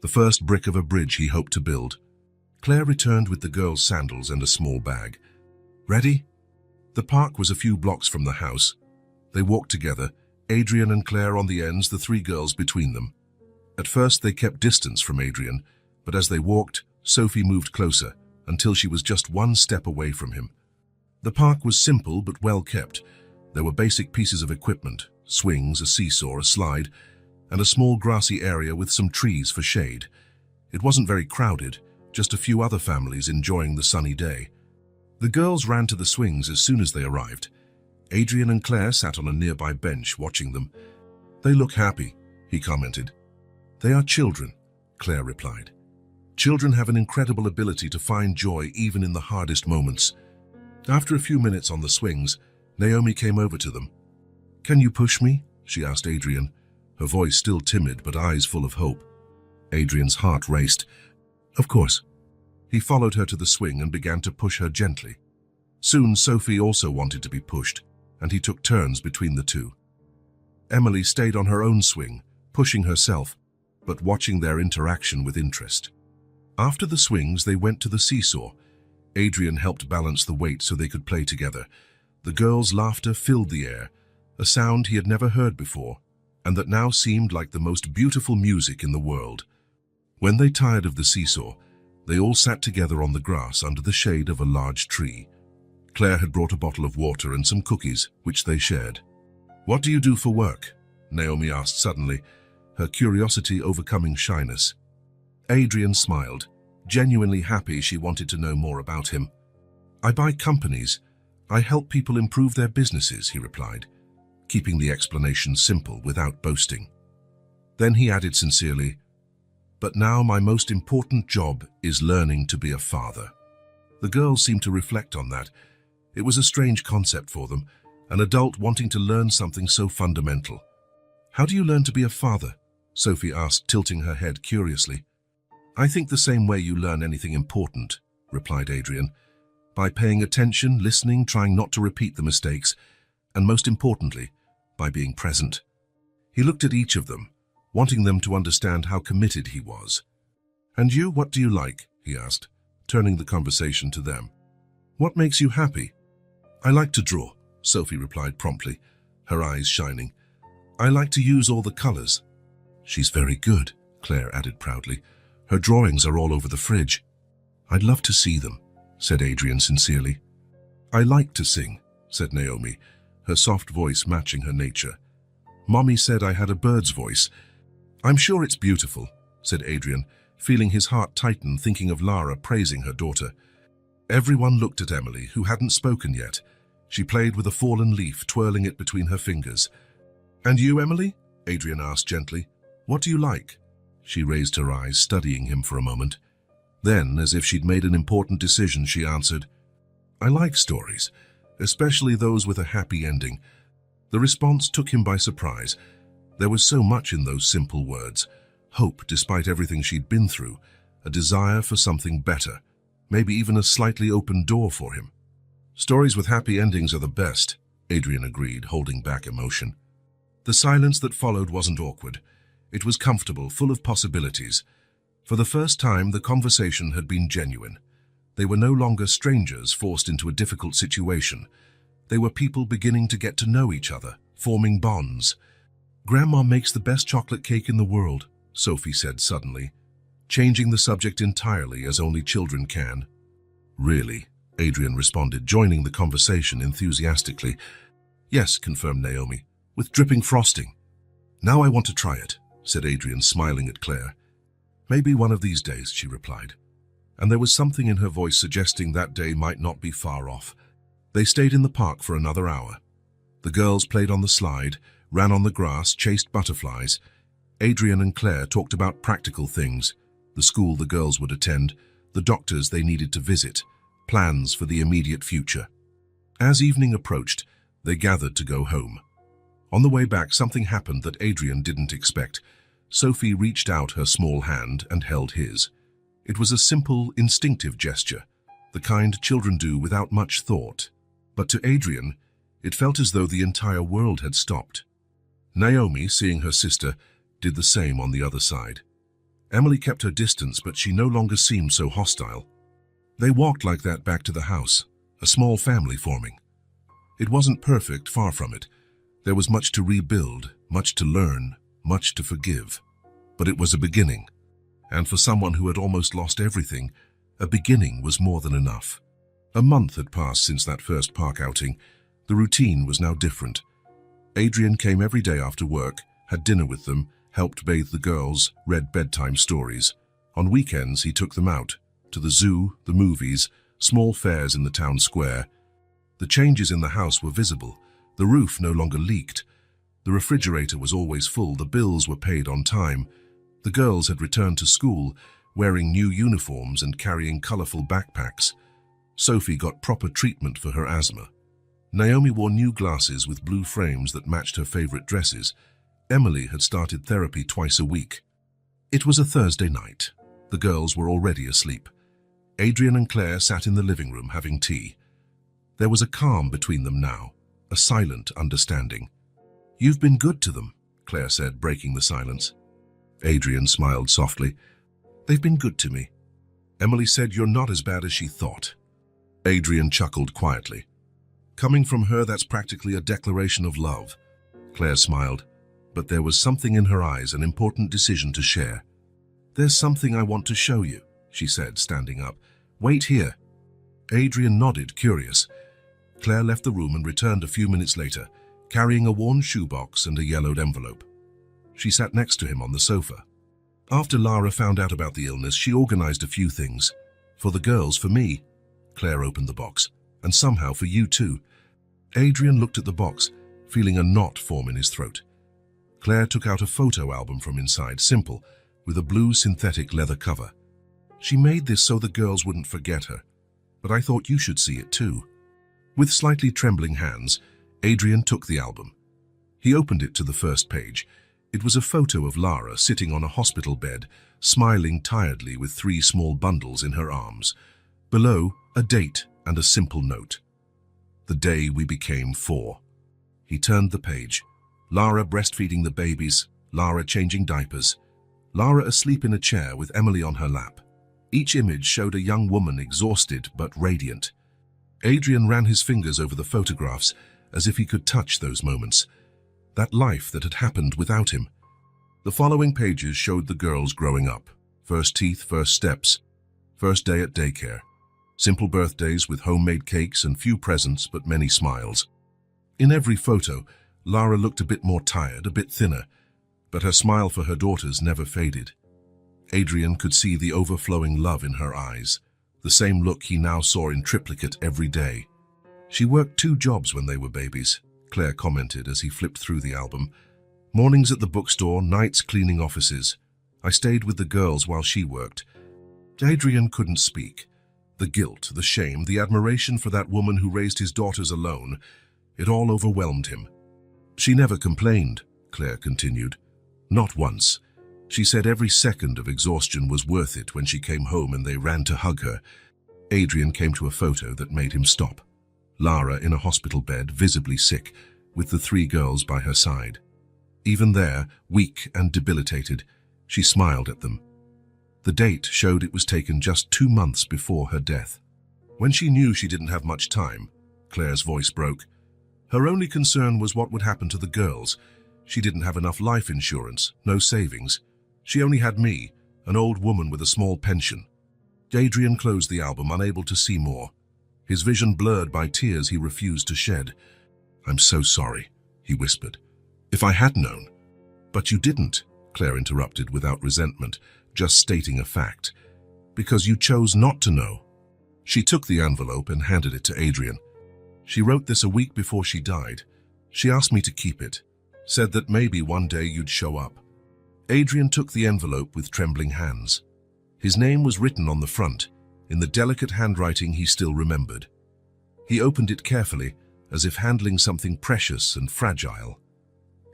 the first brick of a bridge he hoped to build. Claire returned with the girls' sandals and a small bag. Ready? The park was a few blocks from the house. They walked together, Adrian and Claire on the ends, the three girls between them. At first they kept distance from Adrian, but as they walked, Sophie moved closer, until she was just one step away from him. The park was simple but well kept. There were basic pieces of equipment, swings, a seesaw, a slide, and a small grassy area with some trees for shade. It wasn't very crowded, just a few other families enjoying the sunny day. The girls ran to the swings as soon as they arrived. Adrian and Claire sat on a nearby bench watching them. They look happy, he commented. They are children, Claire replied. Children have an incredible ability to find joy even in the hardest moments. After a few minutes on the swings, Naomi came over to them. Can you push me? She asked Adrian, her voice still timid but eyes full of hope. Adrian's heart raced. Of course. He followed her to the swing and began to push her gently. Soon Sophie also wanted to be pushed, and he took turns between the two. Emily stayed on her own swing, pushing herself, but watching their interaction with interest. After the swings, they went to the seesaw. Adrian helped balance the weight so they could play together. The girls' laughter filled the air, a sound he had never heard before, and that now seemed like the most beautiful music in the world. When they tired of the seesaw, they all sat together on the grass under the shade of a large tree. Claire had brought a bottle of water and some cookies, which they shared. What do you do for work? Naomi asked suddenly, her curiosity overcoming shyness. Adrian smiled, genuinely happy she wanted to know more about him. I buy companies. I help people improve their businesses, he replied, keeping the explanation simple without boasting. Then he added sincerely, but now my most important job is learning to be a father. The girls seemed to reflect on that. It was a strange concept for them, an adult wanting to learn something so fundamental. How do you learn to be a father? Sophie asked, tilting her head curiously. I think the same way you learn anything important, replied Adrian, by paying attention, listening, trying not to repeat the mistakes, and most importantly, by being present. He looked at each of them, wanting them to understand how committed he was. And you, what do you like? He asked, turning the conversation to them. What makes you happy? I like to draw, Sophie replied promptly, her eyes shining. I like to use all the colors. She's very good, Claire added proudly. Her drawings are all over the fridge. I'd love to see them, said Adrian sincerely. I like to sing, said Naomi, her soft voice matching her nature. Mommy said I had a bird's voice. I'm sure it's beautiful, said Adrian, feeling his heart tighten thinking of Lara praising her daughter. Everyone looked at Emily, who hadn't spoken yet. She played with a fallen leaf, twirling it between her fingers. And you, Emily? Adrian asked gently. What do you like? She raised her eyes, studying him for a moment. Then, as if she'd made an important decision, she answered, I like stories, especially those with a happy ending. The response took him by surprise. There was so much in those simple words. Hope despite everything she'd been through, a desire for something better, maybe even a slightly open door for him. Stories with happy endings are the best, Adrian agreed, holding back emotion. The silence that followed wasn't awkward. It was comfortable, full of possibilities. For the first time, the conversation had been genuine. They were no longer strangers forced into a difficult situation. They were people beginning to get to know each other, forming bonds. Grandma makes the best chocolate cake in the world, Sophie said suddenly, changing the subject entirely as only children can. Really? Adrian responded, joining the conversation enthusiastically. Yes, confirmed Naomi, with dripping frosting. Now I want to try it, said Adrian, smiling at Claire. Maybe one of these days, she replied. And there was something in her voice suggesting that day might not be far off. They stayed in the park for another hour. The girls played on the slide, ran on the grass, chased butterflies. Adrian and Claire talked about practical things, the school the girls would attend, the doctors they needed to visit, plans for the immediate future. As evening approached, they gathered to go home. On the way back, something happened that Adrian didn't expect. Sophie reached out her small hand and held his. It was a simple, instinctive gesture, the kind children do without much thought. But to Adrian, it felt as though the entire world had stopped. Naomi, seeing her sister, did the same on the other side. Emily kept her distance, but she no longer seemed so hostile. They walked like that back to the house, a small family forming. It wasn't perfect, far from it. There was much to rebuild, much to learn, much to forgive. But it was a beginning. And for someone who had almost lost everything, a beginning was more than enough. A month had passed since that first park outing. The routine was now different. Adrian came every day after work, had dinner with them, helped bathe the girls, read bedtime stories. On weekends, he took them out, to the zoo, the movies, small fairs in the town square. The changes in the house were visible. The roof no longer leaked. The refrigerator was always full. The bills were paid on time. The girls had returned to school, wearing new uniforms and carrying colorful backpacks. Sophie got proper treatment for her asthma. Naomi wore new glasses with blue frames that matched her favorite dresses. Emily had started therapy twice a week. It was a Thursday night. The girls were already asleep. Adrian and Claire sat in the living room having tea. There was a calm between them now, a silent understanding. You've been good to them, Claire said, breaking the silence. Adrian smiled softly. They've been good to me. Emily said, you're not as bad as she thought. Adrian chuckled quietly. Coming from her, that's practically a declaration of love. Claire smiled, but there was something in her eyes, an important decision to share. There's something I want to show you, she said, standing up. Wait here. Adrian nodded, curious. Claire left the room and returned a few minutes later, carrying a worn shoebox and a yellowed envelope. She sat next to him on the sofa. After Lara found out about the illness, she organized a few things. For the girls, for me. Claire opened the box. And somehow for you too. Adrian looked at the box, feeling a knot form in his throat. Claire took out a photo album from inside, simple, with a blue synthetic leather cover. She made this so the girls wouldn't forget her, but I thought you should see it too. With slightly trembling hands, Adrian took the album. He opened it to the first page. It was a photo of Lara sitting on a hospital bed, smiling tiredly with 3 small bundles in her arms. Below, a date and a simple note. The day we became 4. He turned the page. Lara breastfeeding the babies, Lara changing diapers, Lara asleep in a chair with Emily on her lap. Each image showed a young woman exhausted but radiant. Adrian ran his fingers over the photographs as if he could touch those moments, that life that had happened without him. The following pages showed the girls growing up. First teeth, first steps, first day at daycare. Simple birthdays with homemade cakes and few presents but many smiles. In every photo, Lara looked a bit more tired, a bit thinner, but her smile for her daughters never faded. Adrian could see the overflowing love in her eyes, the same look he now saw in triplicate every day. She worked 2 jobs when they were babies, Claire commented as he flipped through the album. Mornings at the bookstore, nights cleaning offices. I stayed with the girls while she worked. Adrian couldn't speak. The guilt, the shame, the admiration for that woman who raised his daughters alone, it all overwhelmed him. She never complained, Claire continued. Not once. She said every second of exhaustion was worth it when she came home and they ran to hug her. Adrian came to a photo that made him stop. Lara in a hospital bed, visibly sick, with the 3 girls by her side. Even there, weak and debilitated, she smiled at them. The date showed it was taken just 2 months before her death. When she knew she didn't have much time, Claire's voice broke. Her only concern was what would happen to the girls. She didn't have enough life insurance, no savings. She only had me, an old woman with a small pension. Adrian closed the album, unable to see more. His vision blurred by tears he refused to shed. "I'm so sorry," he whispered. "If I had known." "But you didn't," Claire interrupted without resentment, just stating a fact. "Because you chose not to know." She took the envelope and handed it to Adrian. "She wrote this a week before she died. She asked me to keep it, said that maybe one day you'd show up." Adrian took the envelope with trembling hands. His name was written on the front, in the delicate handwriting he still remembered. He opened it carefully, as if handling something precious and fragile.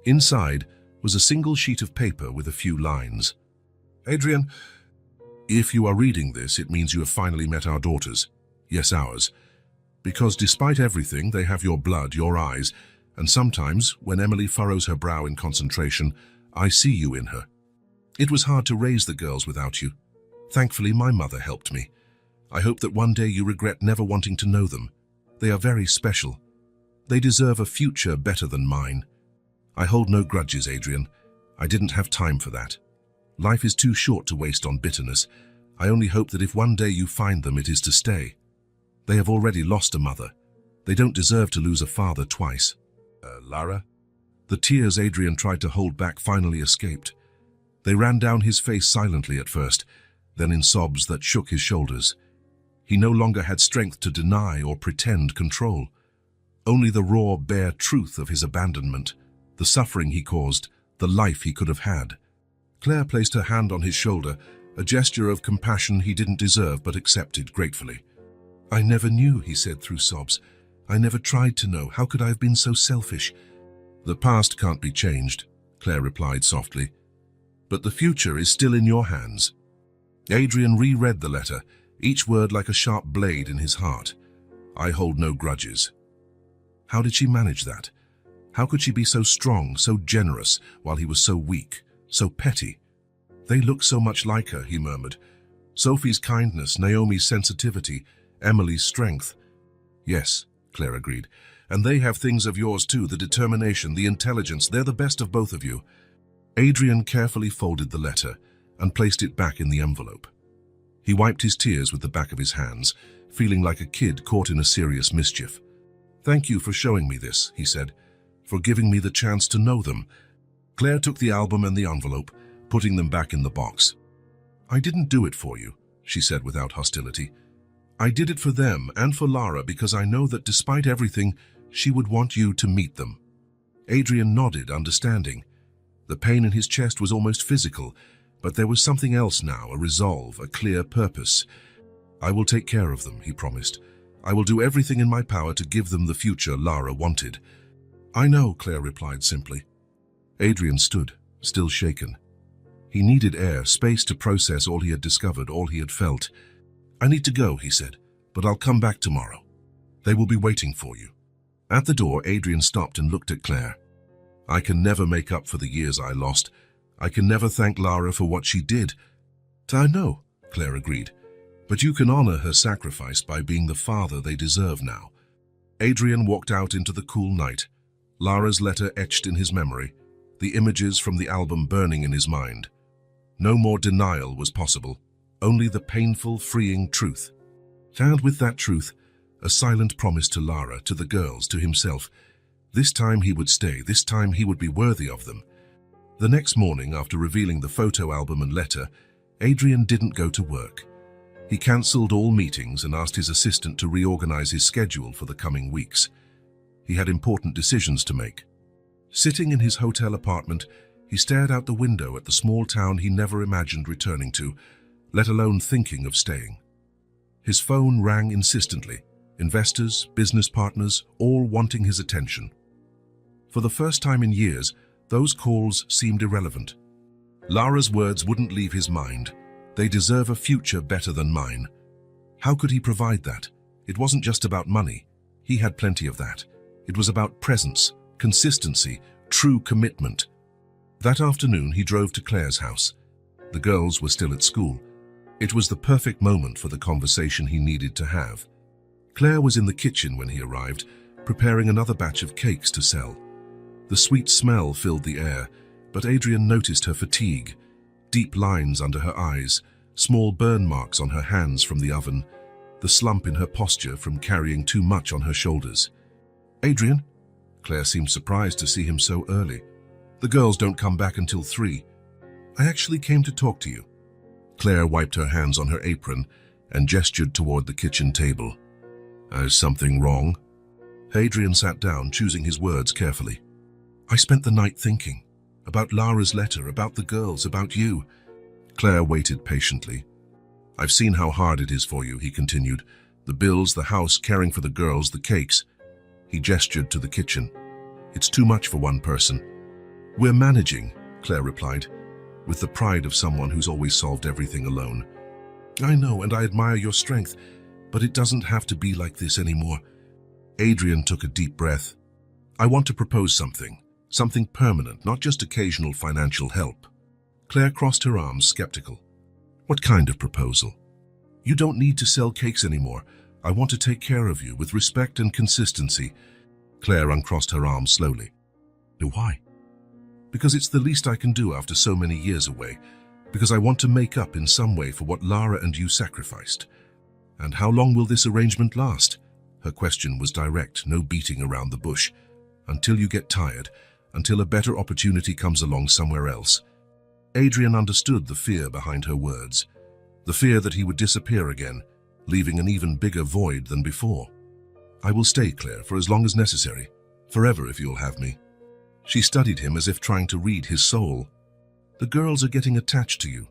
Inside was a single sheet of paper with a few lines. "Adrian, if you are reading this, it means you have finally met our daughters. Yes, ours. Because despite everything, they have your blood, your eyes, and sometimes, when Emily furrows her brow in concentration, I see you in her. It was hard to raise the girls without you. Thankfully, my mother helped me. I hope that one day you regret never wanting to know them. They are very special. They deserve a future better than mine. I hold no grudges, Adrian. I didn't have time for that. Life is too short to waste on bitterness. I only hope that if one day you find them, it is to stay. They have already lost a mother. They don't deserve to lose a father twice." Lara? The tears Adrian tried to hold back finally escaped. They ran down his face silently at first, then in sobs that shook his shoulders. He no longer had strength to deny or pretend control. Only the raw, bare truth of his abandonment, the suffering he caused, the life he could have had. Claire placed her hand on his shoulder, a gesture of compassion he didn't deserve but accepted gratefully. "I never knew," he said through sobs. "I never tried to know. How could I have been so selfish?" "The past can't be changed," Claire replied softly. "But the future is still in your hands." Adrian reread the letter, each word like a sharp blade in his heart. "I hold no grudges." How did she manage that? How could she be so strong, so generous, while he was so weak, so petty? "They look so much like her," he murmured. "Sophie's kindness, Naomi's sensitivity, Emily's strength." "Yes," Claire agreed. "And they have things of yours too, the determination, the intelligence. They're the best of both of you." Adrian carefully folded the letter and placed it back in the envelope. He wiped his tears with the back of his hands, feeling like a kid caught in a serious mischief. "Thank you for showing me this," he said, "for giving me the chance to know them." Claire took the album and the envelope, putting them back in the box. "I didn't do it for you," she said without hostility. "I did it for them and for Lara because I know that despite everything, she would want you to meet them." Adrian nodded, understanding. The pain in his chest was almost physical, but there was something else now, a resolve, a clear purpose. "I will take care of them," he promised. "I will do everything in my power to give them the future Lara wanted." "I know," Claire replied simply. Adrian stood, still shaken. He needed air, space to process all he had discovered, all he had felt. "I need to go," he said, "but I'll come back tomorrow. They will be waiting for you." At the door, Adrian stopped and looked at Claire. "I can never make up for the years I lost. I can never thank Lara for what she did." "I know," Claire agreed, "but you can honor her sacrifice by being the father they deserve now." Adrian walked out into the cool night, Lara's letter etched in his memory, the images from the album burning in his mind. No more denial was possible, only the painful, freeing truth. And with that truth, a silent promise to Lara, to the girls, to himself. This time he would stay, this time he would be worthy of them. The next morning, after revealing the photo album and letter, Adrian didn't go to work. He cancelled all meetings and asked his assistant to reorganize his schedule for the coming weeks. He had important decisions to make. Sitting in his hotel apartment, he stared out the window at the small town he never imagined returning to, let alone thinking of staying. His phone rang insistently. Investors, business partners, all wanting his attention. For the first time in years, those calls seemed irrelevant. Lara's words wouldn't leave his mind. They deserve a future better than mine. How could he provide that? It wasn't just about money. He had plenty of that. It was about presence, consistency, true commitment. That afternoon, he drove to Claire's house. The girls were still at school. It was the perfect moment for the conversation he needed to have. Claire was in the kitchen when he arrived, preparing another batch of cakes to sell. The sweet smell filled the air, but Adrian noticed her fatigue, deep lines under her eyes, small burn marks on her hands from the oven, the slump in her posture from carrying too much on her shoulders. "Adrian?" Claire seemed surprised to see him so early. "The girls don't come back until 3. I actually came to talk to you." Claire wiped her hands on her apron and gestured toward the kitchen table. "Is something wrong?" Adrian sat down, choosing his words carefully. "I spent the night thinking. About Lara's letter, about the girls, about you." Claire waited patiently. "I've seen how hard it is for you," he continued. "The bills, the house, caring for the girls, the cakes." He gestured to the kitchen. "It's too much for one person." "We're managing," Claire replied, with the pride of someone who's always solved everything alone. "I know, and I admire your strength, but it doesn't have to be like this anymore." Adrian took a deep breath. "I want to propose something permanent, not just occasional financial help." Claire crossed her arms, skeptical. "What kind of proposal?" "You don't need to sell cakes anymore. I want to take care of you with respect and consistency." Claire uncrossed her arms slowly. "Why?" "Because it's the least I can do after so many years away. Because I want to make up in some way for what Lara and you sacrificed." "And how long will this arrangement last?" Her question was direct, no beating around the bush. "Until you get tired, until a better opportunity comes along somewhere else." Adrian understood the fear behind her words, the fear that he would disappear again, leaving an even bigger void than before. "I will stay, Claire, for as long as necessary, forever if you'll have me." She studied him as if trying to read his soul. "The girls are getting attached to you.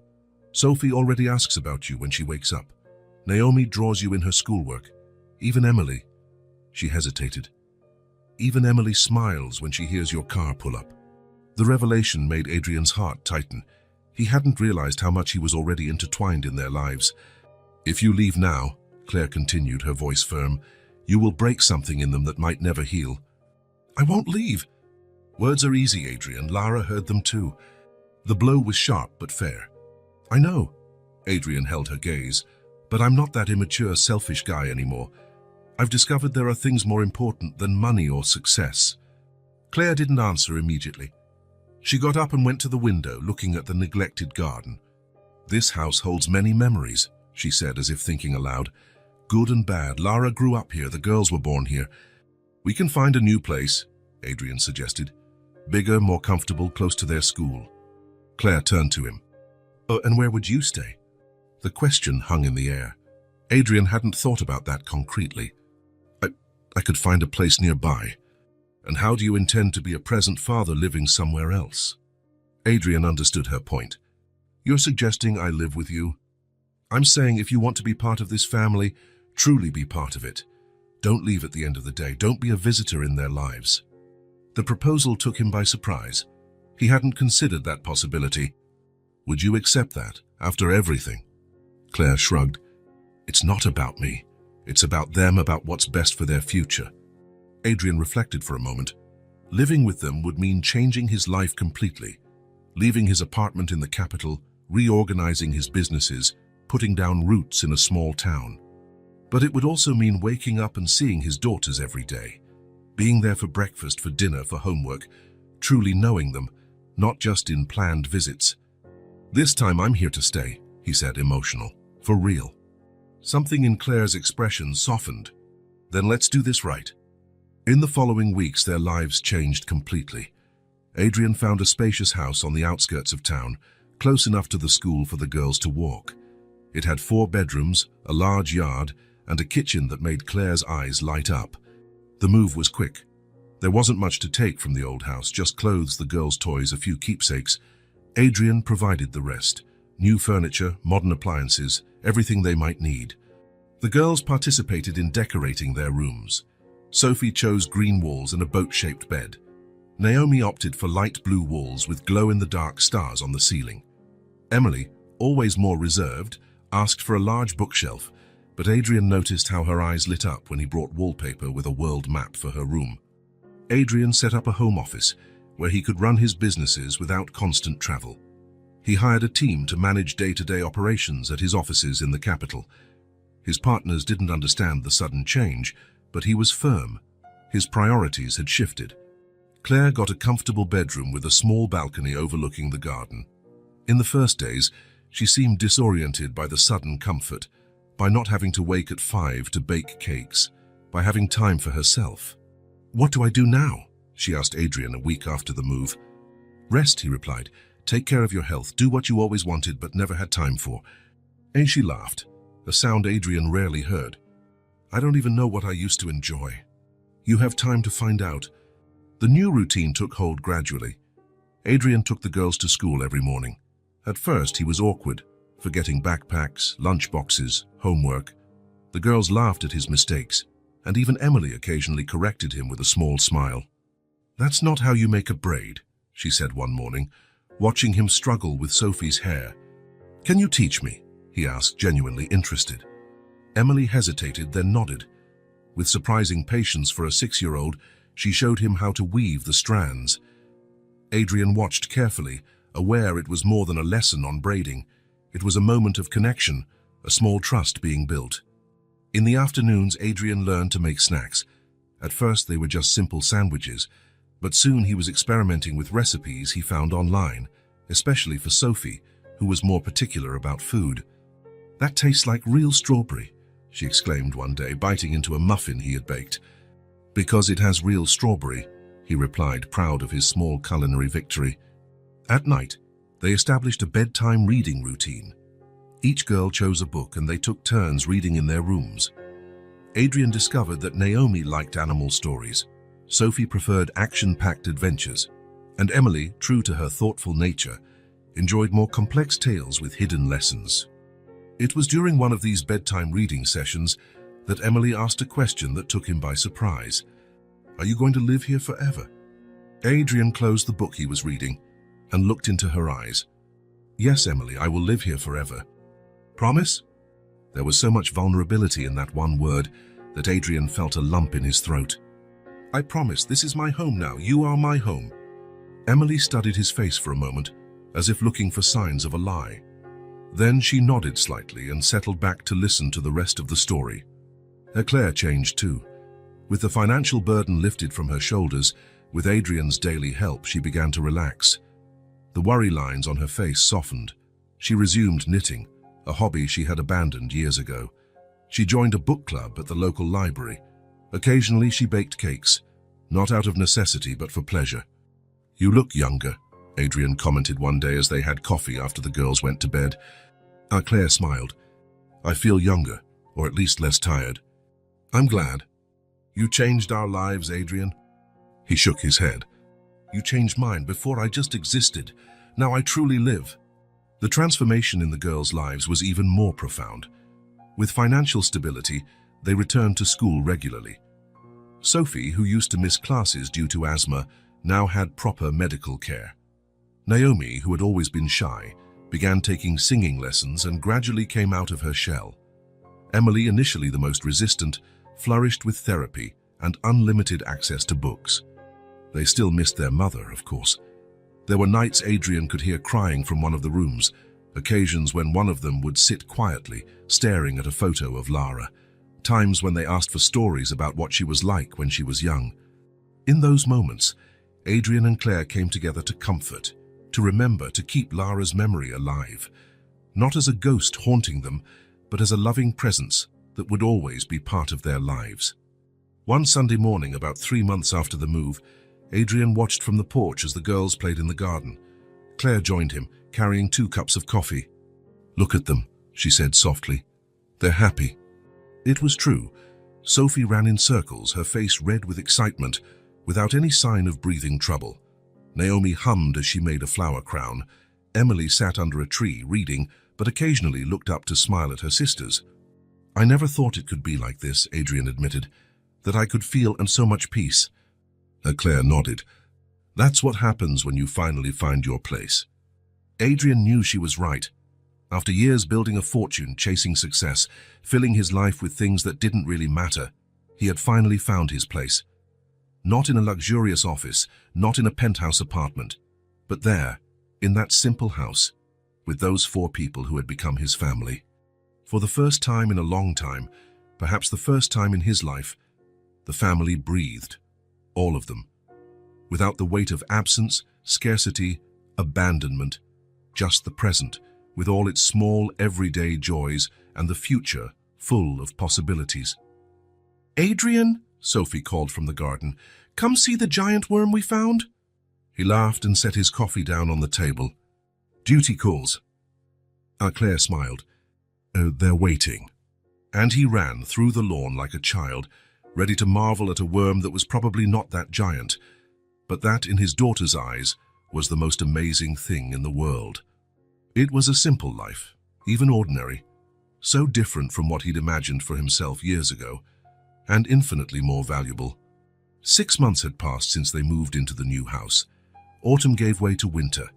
Sophie already asks about you when she wakes up. Naomi draws you in her schoolwork. Even Emily." She hesitated. "Even Emily smiles when she hears your car pull up." The revelation made Adrian's heart tighten. He hadn't realized how much he was already intertwined in their lives. "If you leave now," Claire continued, her voice firm, "you will break something in them that might never heal." "I won't leave." Words are easy, Adrian. Lara heard them too. The blow was sharp but fair. "I know." Adrian held her gaze. "But I'm not that immature, selfish guy anymore. I've discovered there are things more important than money or success." Claire didn't answer immediately. She got up and went to the window, looking at the neglected garden. "This house holds many memories," she said, as if thinking aloud. "Good and bad. Lara grew up here. The girls were born here. We can find a new place," Adrian suggested. "Bigger, more comfortable, close to their school." Claire turned to him. "Oh, and where would you stay?" The question hung in the air. Adrian hadn't thought about that concretely. I could find a place nearby." "And how do you intend to be a present father living somewhere else?" Adrian understood her point. "You're suggesting I live with you?" "I'm saying if you want to be part of this family, truly be part of it. Don't leave at the end of the day. Don't be a visitor in their lives." The proposal took him by surprise. He hadn't considered that possibility. "Would you accept that, after everything?" Claire shrugged. "It's not about me. It's about them, about what's best for their future." Adrian reflected for a moment. Living with them would mean changing his life completely, leaving his apartment in the capital, reorganizing his businesses, putting down roots in a small town. But it would also mean waking up and seeing his daughters every day, being there for breakfast, for dinner, for homework, truly knowing them, not just in planned visits. "This time I'm here to stay," he said, emotional, "for real." Something in Claire's expression softened. "Then let's do this right." In the following weeks, their lives changed completely. Adrian found a spacious house on the outskirts of town, close enough to the school for the girls to walk. It had 4 bedrooms, a large yard, and a kitchen that made Claire's eyes light up. The move was quick. There wasn't much to take from the old house, just clothes, the girls' toys, a few keepsakes. Adrian provided the rest. New furniture, modern appliances, everything they might need. The girls participated in decorating their rooms. Sophie chose green walls and a boat-shaped bed. Naomi opted for light blue walls with glow-in-the-dark stars on the ceiling. Emily, always more reserved, asked for a large bookshelf, but Adrian noticed how her eyes lit up when he brought wallpaper with a world map for her room. Adrian set up a home office where he could run his businesses without constant travel. He hired a team to manage day-to-day operations at his offices in the capital. His partners didn't understand the sudden change, but he was firm. His priorities had shifted. Claire got a comfortable bedroom with a small balcony overlooking the garden. In the first days, she seemed disoriented by the sudden comfort, by not having to wake at 5 to bake cakes, by having time for herself. "What do I do now?" she asked Adrian a week after the move. "Rest," he replied. "Take care of your health. Do what you always wanted but never had time for." And she laughed, a sound Adrian rarely heard. "I don't even know what I used to enjoy." "You have time to find out." The new routine took hold gradually. Adrian took the girls to school every morning. At first, he was awkward, forgetting backpacks, lunchboxes, homework. The girls laughed at his mistakes, and even Emily occasionally corrected him with a small smile. "That's not how you make a braid," she said one morning, watching him struggle with Sophie's hair. "Can you teach me?" he asked, genuinely interested. Emily hesitated, then nodded. With surprising patience for a 6-year-old, she showed him how to weave the strands. Adrian watched carefully, aware it was more than a lesson on braiding. It was a moment of connection, a small trust being built. In the afternoons, Adrian learned to make snacks. At first, they were just simple sandwiches, but soon he was experimenting with recipes he found online, especially for Sophie, who was more particular about food. "That tastes like real strawberry," she exclaimed one day, biting into a muffin he had baked. "Because it has real strawberry," he replied, proud of his small culinary victory. At night, they established a bedtime reading routine. Each girl chose a book and they took turns reading in their rooms. Adrian discovered that Naomi liked animal stories, Sophie preferred action-packed adventures, and Emily, true to her thoughtful nature, enjoyed more complex tales with hidden lessons. It was during one of these bedtime reading sessions that Emily asked a question that took him by surprise. "Are you going to live here forever?" Adrian closed the book he was reading and looked into her eyes. "Yes, Emily, I will live here forever." "Promise?" There was so much vulnerability in that one word that Adrian felt a lump in his throat. "I promise, this is my home now. You are my home." Emily studied his face for a moment, as if looking for signs of a lie. Then she nodded slightly and settled back to listen to the rest of the story. Claire changed too. With the financial burden lifted from her shoulders, with Adrian's daily help, she began to relax. The worry lines on her face softened. She resumed knitting, a hobby she had abandoned years ago. She joined a book club at the local library. Occasionally she baked cakes, not out of necessity but for pleasure. "You look younger," Adrian commented one day as they had coffee after the girls went to bed. Claire smiled. "I feel younger, or at least less tired." "I'm glad." "You changed our lives, Adrian." He shook his head. "You changed mine. Before I just existed. Now I truly live." The transformation in the girls' lives was even more profound. With financial stability, they returned to school regularly. Sophie, who used to miss classes due to asthma, now had proper medical care. Naomi, who had always been shy, began taking singing lessons and gradually came out of her shell. Emily, initially the most resistant, flourished with therapy and unlimited access to books. They still missed their mother, of course. There were nights Adrian could hear crying from one of the rooms, occasions when one of them would sit quietly, staring at a photo of Lara, times when they asked for stories about what she was like when she was young. In those moments, Adrian and Claire came together to comfort, to remember, to keep Lara's memory alive, not as a ghost haunting them, but as a loving presence that would always be part of their lives. One Sunday morning, about 3 months after the move, Adrian watched from the porch as the girls played in the garden. Claire joined him, carrying 2 cups of coffee. "Look at them," she said softly. "They're happy." It was true. Sophie ran in circles, her face red with excitement, without any sign of breathing trouble. Naomi hummed as she made a flower crown. Emily sat under a tree, reading, but occasionally looked up to smile at her sisters. "I never thought it could be like this," Adrian admitted, "that I could feel and so much peace." Claire nodded. "That's what happens when you finally find your place." Adrian knew she was right. After years building a fortune, chasing success, filling his life with things that didn't really matter, he had finally found his place. Not in a luxurious office, not in a penthouse apartment, but there, in that simple house, with those 4 people who had become his family. For the first time in a long time, perhaps the first time in his life, the family breathed, all of them, without the weight of absence, scarcity, abandonment, just the present, with all its small, everyday joys and the future full of possibilities. "Adrian," Sophie called from the garden, "come see the giant worm we found." He laughed and set his coffee down on the table. "Duty calls." Claire smiled. "They're waiting." And he ran through the lawn like a child, ready to marvel at a worm that was probably not that giant, but that, in his daughter's eyes, was the most amazing thing in the world. It was a simple life, even ordinary, so different from what he'd imagined for himself years ago, and infinitely more valuable. 6 months had passed since they moved into the new house. Autumn gave way to winter,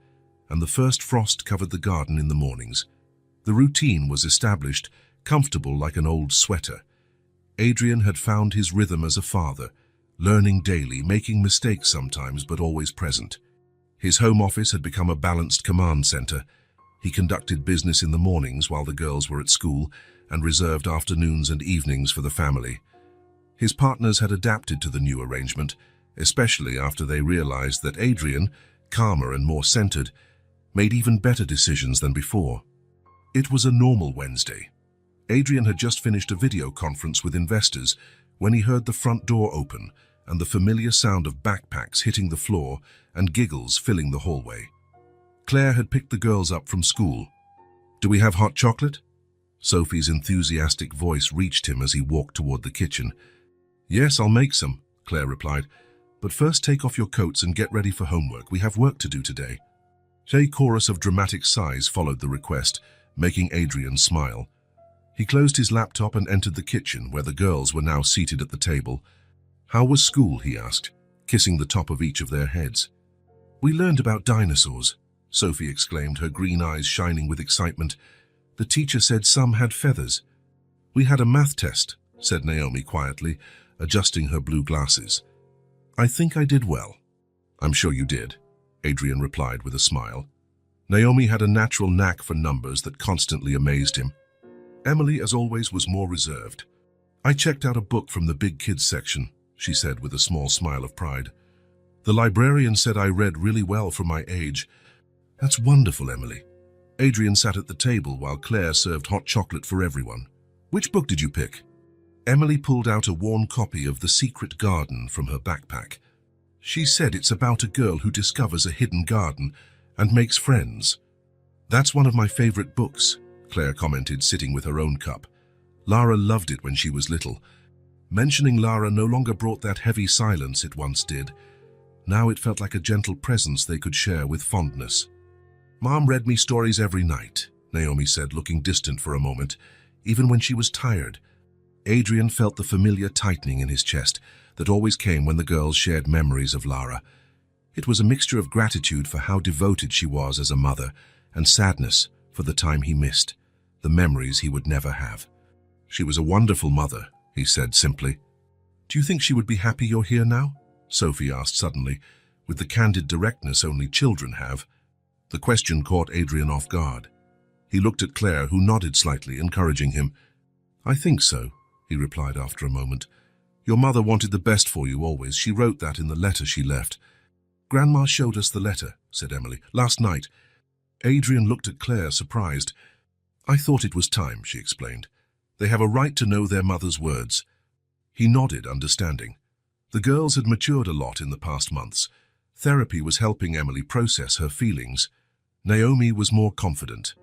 and the first frost covered the garden in the mornings. The routine was established, comfortable like an old sweater. Adrian had found his rhythm as a father, learning daily, making mistakes sometimes, but always present. His home office had become a balanced command center. He conducted business in the mornings while the girls were at school and reserved afternoons and evenings for the family. His partners had adapted to the new arrangement, especially after they realized that Adrian, calmer and more centered, made even better decisions than before. It was a normal Wednesday. Adrian had just finished a video conference with investors when he heard the front door open and the familiar sound of backpacks hitting the floor and giggles filling the hallway. Claire had picked the girls up from school. "Do we have hot chocolate?" Sophie's enthusiastic voice reached him as he walked toward the kitchen. "Yes, I'll make some," Claire replied. "But first take off your coats and get ready for homework. We have work to do today." A chorus of dramatic sighs followed the request, making Adrian smile. He closed his laptop and entered the kitchen, where the girls were now seated at the table. "How was school?" he asked, kissing the top of each of their heads. "We learned about dinosaurs," Sophie exclaimed, her green eyes shining with excitement. "The teacher said some had feathers." "We had a math test," said Naomi quietly, adjusting her blue glasses. "I think I did well." "I'm sure you did," Adrian replied with a smile. Naomi had a natural knack for numbers that constantly amazed him. Emily, as always, was more reserved. "I checked out a book from the big kids section," she said with a small smile of pride. "The librarian said I read really well for my age." "That's wonderful, Emily." Adrian sat at the table while Claire served hot chocolate for everyone. "Which book did you pick?" Emily pulled out a worn copy of The Secret Garden from her backpack. She said it's about a girl who discovers a hidden garden and makes friends. "That's one of my favorite books," Claire commented, sitting with her own cup. "Lara loved it when she was little." Mentioning Lara no longer brought that heavy silence it once did. Now it felt like a gentle presence they could share with fondness. "Mom read me stories every night," Naomi said, looking distant for a moment, even when she was tired. Adrian felt the familiar tightening in his chest that always came when the girls shared memories of Lara. It was a mixture of gratitude for how devoted she was as a mother and sadness for the time he missed, the memories he would never have. "She was a wonderful mother," he said simply. "Do you think she would be happy you're here now?" Sophie asked suddenly, with the candid directness only children have. The question caught Adrian off guard. He looked at Claire, who nodded slightly, encouraging him. "I think so," he replied after a moment. "Your mother wanted the best for you always. She wrote that in the letter she left." "Grandma showed us the letter," said Emily, "last night." Adrian looked at Claire, surprised. "I thought it was time," she explained. "They have a right to know their mother's words." He nodded, understanding. The girls had matured a lot in the past months. Therapy was helping Emily process her feelings. Naomi was more confident.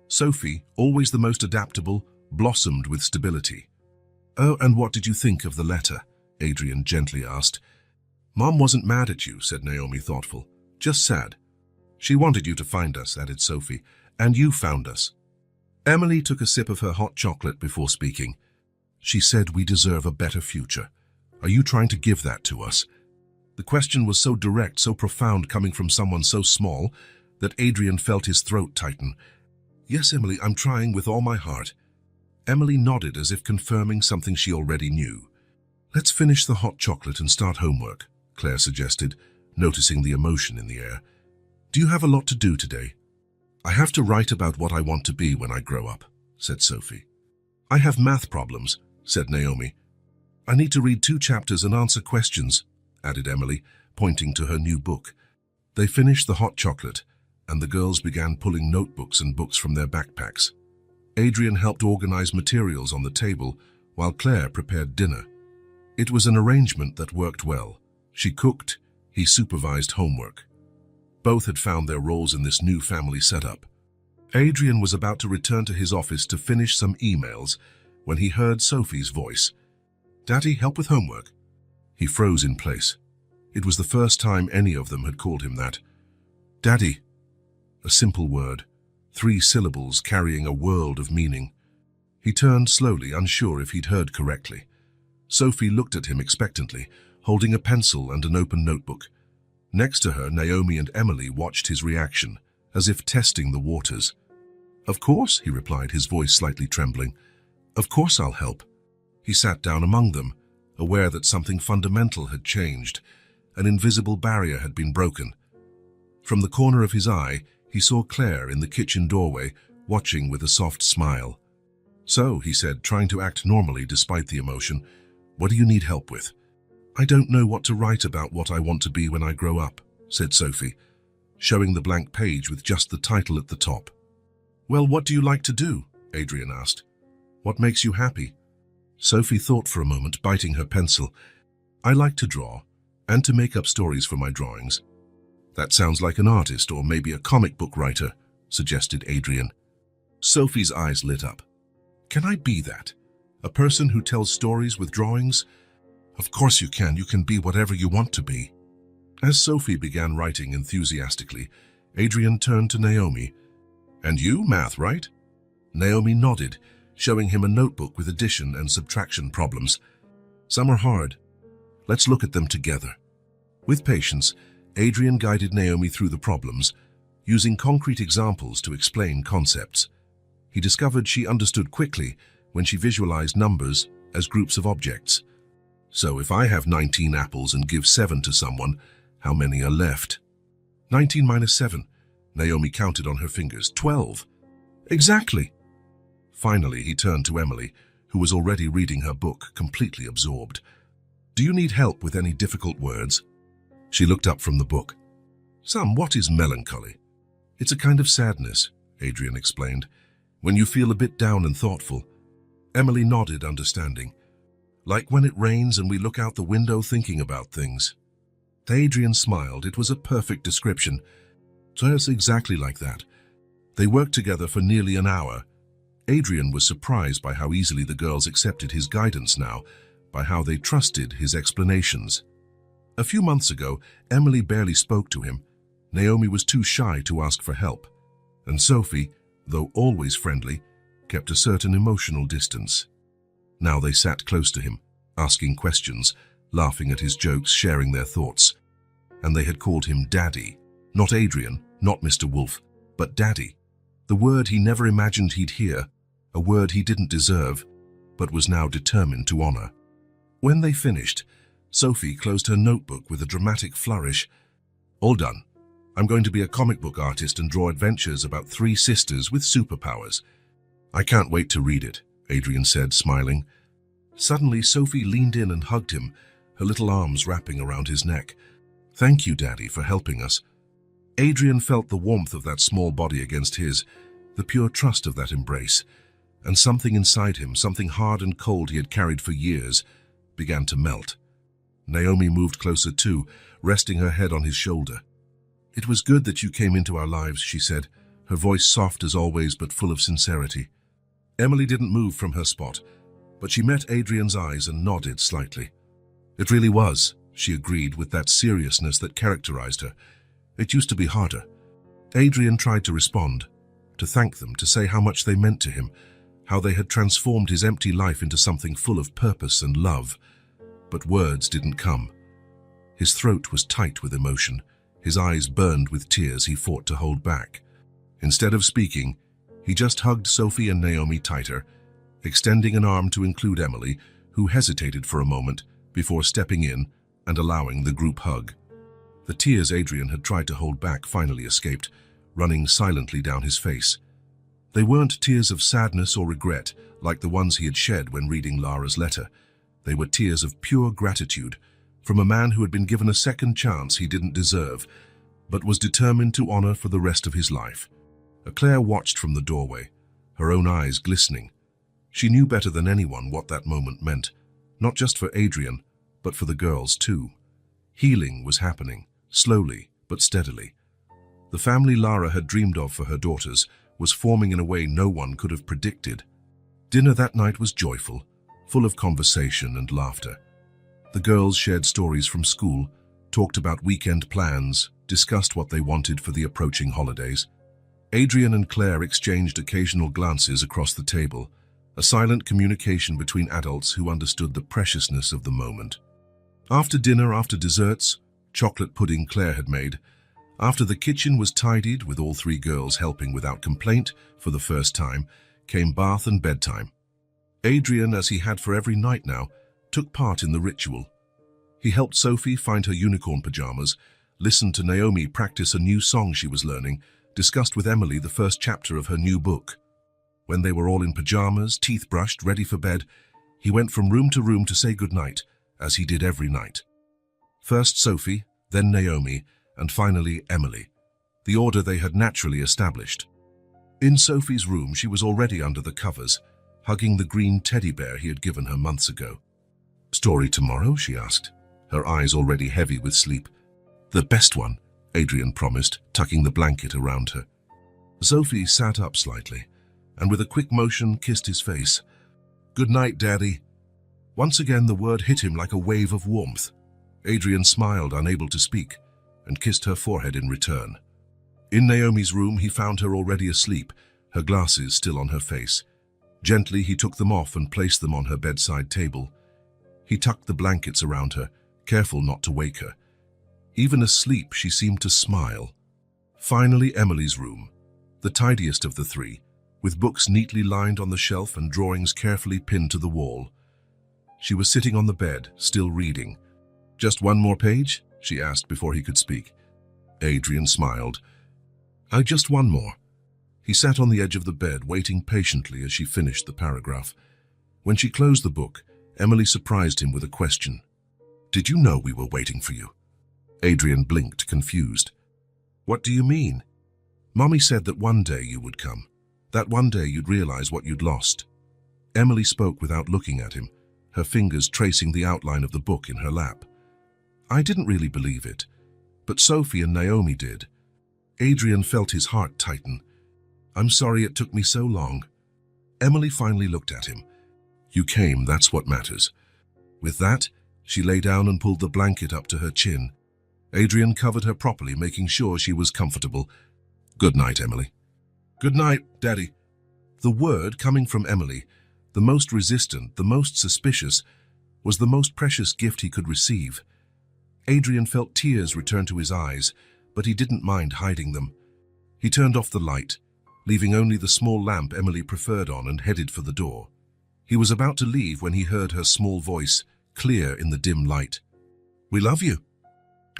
Sophie, always the most adaptable, blossomed with stability. "Oh, and what did you think of the letter?" Adrian gently asked. "Mom wasn't mad at you," said Naomi, thoughtful. "Just sad." "She wanted you to find us," added Sophie, "and you found us." Emily took a sip of her hot chocolate before speaking. "She said we deserve a better future. Are you trying to give that to us?" The question was so direct, so profound, coming from someone so small, that Adrian felt his throat tighten. "Yes, Emily, I'm trying with all my heart." Emily nodded as if confirming something she already knew. "Let's finish the hot chocolate and start homework," Claire suggested, noticing the emotion in the air. "Do you have a lot to do today?" "I have to write about what I want to be when I grow up," said Sophie. "I have math problems," said Naomi. "I need to read 2 chapters and answer questions," added Emily, pointing to her new book. They finished the hot chocolate, and the girls began pulling notebooks and books from their backpacks. Adrian helped organize materials on the table, while Claire prepared dinner. It was an arrangement that worked well. She cooked, he supervised homework. Both had found their roles in this new family setup. Adrian was about to return to his office to finish some emails when he heard Sophie's voice. "Daddy, help with homework." He froze in place. It was the first time any of them had called him that. "Daddy." A simple word, 3 syllables carrying a world of meaning. He turned slowly, unsure if he'd heard correctly. Sophie looked at him expectantly, holding a pencil and an open notebook. Next to her, Naomi and Emily watched his reaction, as if testing the waters. "Of course," he replied, his voice slightly trembling. "Of course I'll help." He sat down among them, aware that something fundamental had changed. An invisible barrier had been broken. From the corner of his eye, he saw Claire in the kitchen doorway, watching with a soft smile. "So," he said, trying to act normally despite the emotion, "what do you need help with?" "I don't know what to write about what I want to be when I grow up," said Sophie, showing the blank page with just the title at the top. "Well, what do you like to do?" Adrian asked. "What makes you happy?" Sophie thought for a moment, biting her pencil. "I like to draw, and to make up stories for my drawings." "That sounds like an artist or maybe a comic book writer," suggested Adrian. Sophie's eyes lit up. "Can I be that? A person who tells stories with drawings?" "Of course you can. You can be whatever you want to be." As Sophie began writing enthusiastically, Adrian turned to Naomi. "And you, math, right?" Naomi nodded, showing him a notebook with addition and subtraction problems. "Some are hard. Let's look at them together." With patience, Adrian guided Naomi through the problems, using concrete examples to explain concepts. He discovered she understood quickly when she visualized numbers as groups of objects. "So if I have 19 apples and give 7 to someone, how many are left?" 19 minus 7. Naomi counted on her fingers. 12. "Exactly." Finally, he turned to Emily, who was already reading her book, completely absorbed. "Do you need help with any difficult words?" She looked up from the book. What is melancholy?" "It's a kind of sadness," Adrian explained, "when you feel a bit down and thoughtful." Emily nodded, understanding. "Like when it rains and we look out the window thinking about things." Adrian smiled. It was a perfect description. So it's exactly like that. They worked together for nearly an hour. Adrian was surprised by how easily the girls accepted his guidance now, by how they trusted his explanations. A few months ago, Emily barely spoke to him. Naomi was too shy to ask for help. And Sophie, though always friendly, kept a certain emotional distance. Now they sat close to him, asking questions, laughing at his jokes, sharing their thoughts. And they had called him Daddy. Not Adrian, not Mr. Wolf, but Daddy. The word he never imagined he'd hear, a word he didn't deserve, but was now determined to honor. When they finished, Sophie closed her notebook with a dramatic flourish. "All done. I'm going to be a comic book artist and draw adventures about 3 sisters with superpowers." "I can't wait to read it," Adrian said, smiling. Suddenly, Sophie leaned in and hugged him, her little arms wrapping around his neck. "Thank you, Daddy, for helping us." Adrian felt the warmth of that small body against his, the pure trust of that embrace, and something inside him, something hard and cold he had carried for years, began to melt. Naomi moved closer too, resting her head on his shoulder. "It was good that you came into our lives," she said, her voice soft as always but full of sincerity. Emily didn't move from her spot, but she met Adrian's eyes and nodded slightly. "It really was," she agreed with that seriousness that characterized her. "It used to be harder." Adrian tried to respond, to thank them, to say how much they meant to him, how they had transformed his empty life into something full of purpose and love. But words didn't come. His throat was tight with emotion, his eyes burned with tears he fought to hold back. Instead of speaking, he just hugged Sophie and Naomi tighter, extending an arm to include Emily, who hesitated for a moment before stepping in and allowing the group hug. The tears Adrian had tried to hold back finally escaped, running silently down his face. They weren't tears of sadness or regret like the ones he had shed when reading Lara's letter. They were tears of pure gratitude from a man who had been given a second chance he didn't deserve, but was determined to honor for the rest of his life. Claire watched from the doorway, her own eyes glistening. She knew better than anyone what that moment meant, not just for Adrian, but for the girls too. Healing was happening, slowly but steadily. The family Lara had dreamed of for her daughters was forming in a way no one could have predicted. Dinner that night was joyful, full of conversation and laughter. The girls shared stories from school, talked about weekend plans, discussed what they wanted for the approaching holidays. Adrian and Claire exchanged occasional glances across the table, a silent communication between adults who understood the preciousness of the moment. After dinner, after desserts, chocolate pudding Claire had made, after the kitchen was tidied with all three girls helping without complaint for the first time, came bath and bedtime. Adrian, as he had for every night now, took part in the ritual. He helped Sophie find her unicorn pajamas, listened to Naomi practice a new song she was learning, discussed with Emily the first chapter of her new book. When they were all in pajamas, teeth brushed, ready for bed, he went from room to say goodnight, as he did every night. First Sophie, then Naomi, and finally Emily, the order they had naturally established. In Sophie's room, she was already under the covers, hugging the green teddy bear he had given her months ago. "Story tomorrow?" she asked, her eyes already heavy with sleep. "The best one," Adrian promised, tucking the blanket around her. Sophie sat up slightly, and with a quick motion kissed his face. "Good night, Daddy." Once again the word hit him like a wave of warmth. Adrian smiled, unable to speak, and kissed her forehead in return. In Naomi's room he found her already asleep, her glasses still on her face. Gently he took them off and placed them on her bedside table. He tucked the blankets around her, careful not to wake her. Even asleep, she seemed to smile. Finally, Emily's room, the tidiest of the three, with books neatly lined on the shelf and drawings carefully pinned to the wall. She was sitting on the bed, still reading. "Just one more page?" she asked before he could speak. Adrian smiled. Just one more." He sat on the edge of the bed, waiting patiently as she finished the paragraph. When she closed the book, Emily surprised him with a question. "Did you know we were waiting for you?" Adrian blinked, confused. "What do you mean?" "Mommy said that one day you would come. That one day you'd realize what you'd lost." Emily spoke without looking at him, her fingers tracing the outline of the book in her lap. "I didn't really believe it, but Sophie and Naomi did." Adrian felt his heart tighten. "I'm sorry it took me so long." Emily finally looked at him. "You came, that's what matters." With that, she lay down and pulled the blanket up to her chin. Adrian covered her properly, making sure she was comfortable. "Good night, Emily." "Good night, Daddy." The word coming from Emily, the most resistant, the most suspicious, was the most precious gift he could receive. Adrian felt tears return to his eyes, but he didn't mind hiding them. He turned off the light, leaving only the small lamp Emily preferred on, and headed for the door. He was about to leave when he heard her small voice, clear in the dim light. "We love you."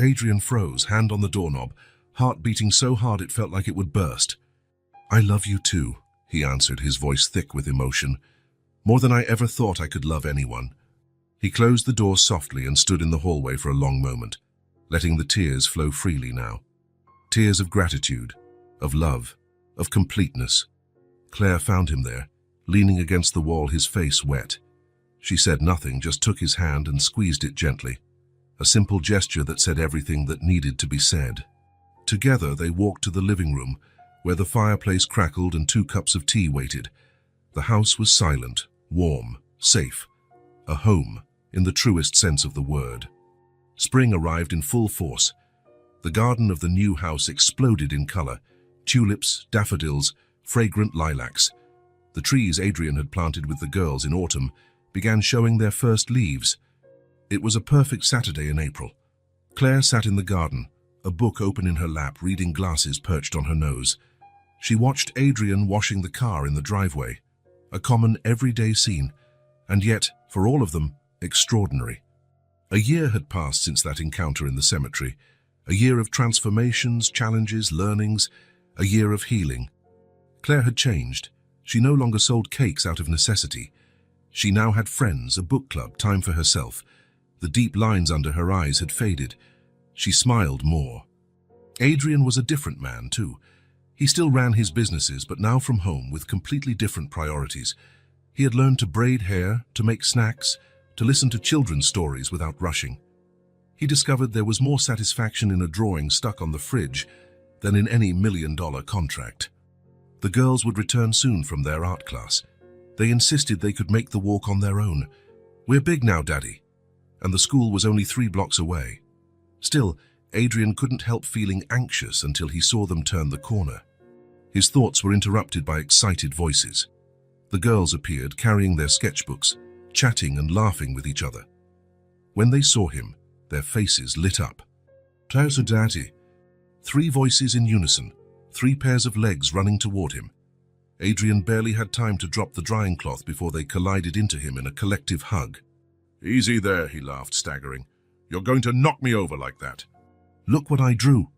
Adrian froze, hand on the doorknob, heart beating so hard it felt like it would burst. "I love you too," he answered, his voice thick with emotion. "More than I ever thought I could love anyone." He closed the door softly and stood in the hallway for a long moment, letting the tears flow freely now. Tears of gratitude, of love, of completeness. Claire found him there, leaning against the wall, his face wet. She said nothing, just took his hand and squeezed it gently. A simple gesture that said everything that needed to be said. Together they walked to the living room, where the fireplace crackled and 2 cups of tea waited. The house was silent, warm, safe. A home, in the truest sense of the word. Spring arrived in full force. The garden of the new house exploded in color. Tulips, daffodils, fragrant lilacs. The trees Adrian had planted with the girls in autumn began showing their first leaves. It was a perfect Saturday in April. Claire sat in the garden, a book open in her lap, reading glasses perched on her nose. She watched Adrian washing the car in the driveway. A common, everyday scene, and yet, for all of them, extraordinary. A year had passed since that encounter in the cemetery. A year of transformations, challenges, learnings. A year of healing. Claire had changed. She no longer sold cakes out of necessity. She now had friends, a book club, time for herself. The deep lines under her eyes had faded. She smiled more. Adrian was a different man, too. He still ran his businesses, but now from home with completely different priorities. He had learned to braid hair, to make snacks, to listen to children's stories without rushing. He discovered there was more satisfaction in a drawing stuck on the fridge than in any $1,000,000 contract. The girls would return soon from their art class. They insisted they could make the walk on their own. "We're big now, Daddy." And the school was only 3 blocks away. Still, Adrian couldn't help feeling anxious until he saw them turn the corner. His thoughts were interrupted by excited voices. The girls appeared, carrying their sketchbooks, chatting and laughing with each other. When they saw him, their faces lit up. "How's Daddy?" 3 voices in unison, 3 pairs of legs running toward him. Adrian barely had time to drop the drying cloth before they collided into him in a collective hug. "Easy there," he laughed, staggering. "You're going to knock me over like that." "Look what I drew."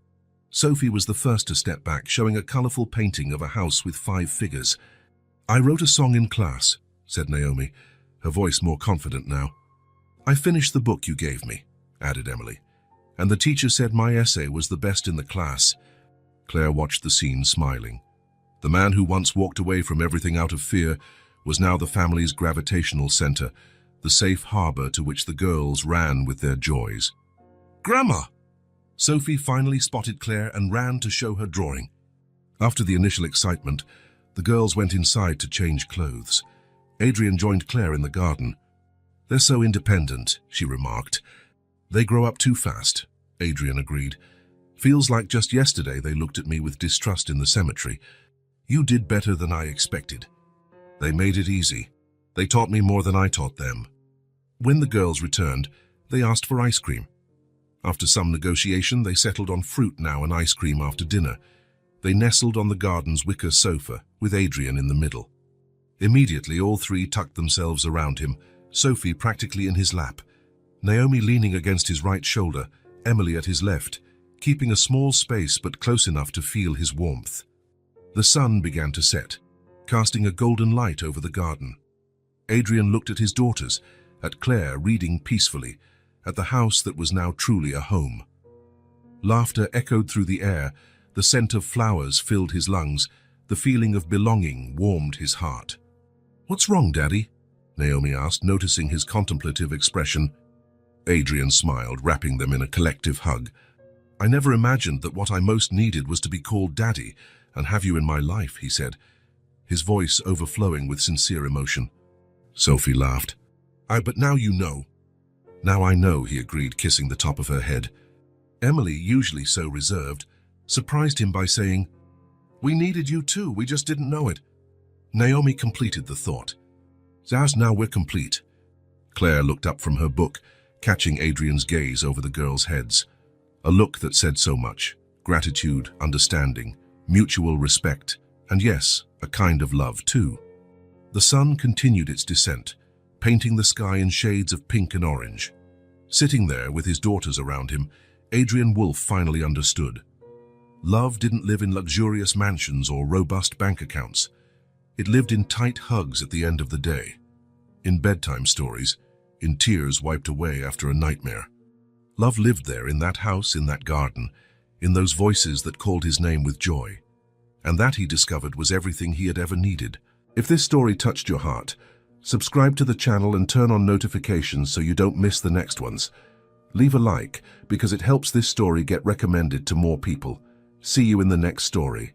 Sophie was the first to step back, showing a colorful painting of a house with 5 figures. "I wrote a song in class," said Naomi, her voice more confident now. "I finished the book you gave me," added Emily. "And the teacher said my essay was the best in the class." Claire watched the scene, smiling. The man who once walked away from everything out of fear was now the family's gravitational center, the safe harbor to which the girls ran with their joys. "Grandma!" Sophie finally spotted Claire and ran to show her drawing. After the initial excitement, the girls went inside to change clothes. Adrian joined Claire in the garden. "They're so independent," she remarked. "They grow up too fast," Adrian agreed. "Feels like just yesterday they looked at me with distrust in the cemetery. You did better than I expected. They made it easy. They taught me more than I taught them." When the girls returned, they asked for ice cream. After some negotiation, they settled on fruit now and ice cream after dinner. They nestled on the garden's wicker sofa, with Adrian in the middle. Immediately, all 3 tucked themselves around him, Sophie practically in his lap, Naomi leaning against his right shoulder, Emily at his left, keeping a small space but close enough to feel his warmth. The sun began to set, casting a golden light over the garden. Adrian looked at his daughters, at Claire reading peacefully, at the house that was now truly a home. Laughter echoed through the air, the scent of flowers filled his lungs, the feeling of belonging warmed his heart. "What's wrong, Daddy?" Naomi asked, noticing his contemplative expression. Adrian smiled, wrapping them in a collective hug. "I never imagined that what I most needed was to be called Daddy and have you in my life," he said, his voice overflowing with sincere emotion. Sophie laughed. But now you know." "Now I know," he agreed, kissing the top of her head. Emily, usually so reserved, surprised him by saying, "We needed you too, we just didn't know it." Naomi completed the thought. "Zaz, now we're complete." Claire looked up from her book, catching Adrian's gaze over the girls' heads. A look that said so much: gratitude, understanding, mutual respect, and yes, a kind of love too. The sun continued its descent, painting the sky in shades of pink and orange. Sitting there with his daughters around him, Adrian Wolfe finally understood. Love didn't live in luxurious mansions or robust bank accounts. It lived in tight hugs at the end of the day, in bedtime stories, in tears wiped away after a nightmare. Love lived there, in that house, in that garden, in those voices that called his name with joy. And that, he discovered, was everything he had ever needed. If this story touched your heart, Subscribe to the channel and turn on notifications so you don't miss the next ones. Leave a like because it helps this story get recommended to more people. See you in the next story.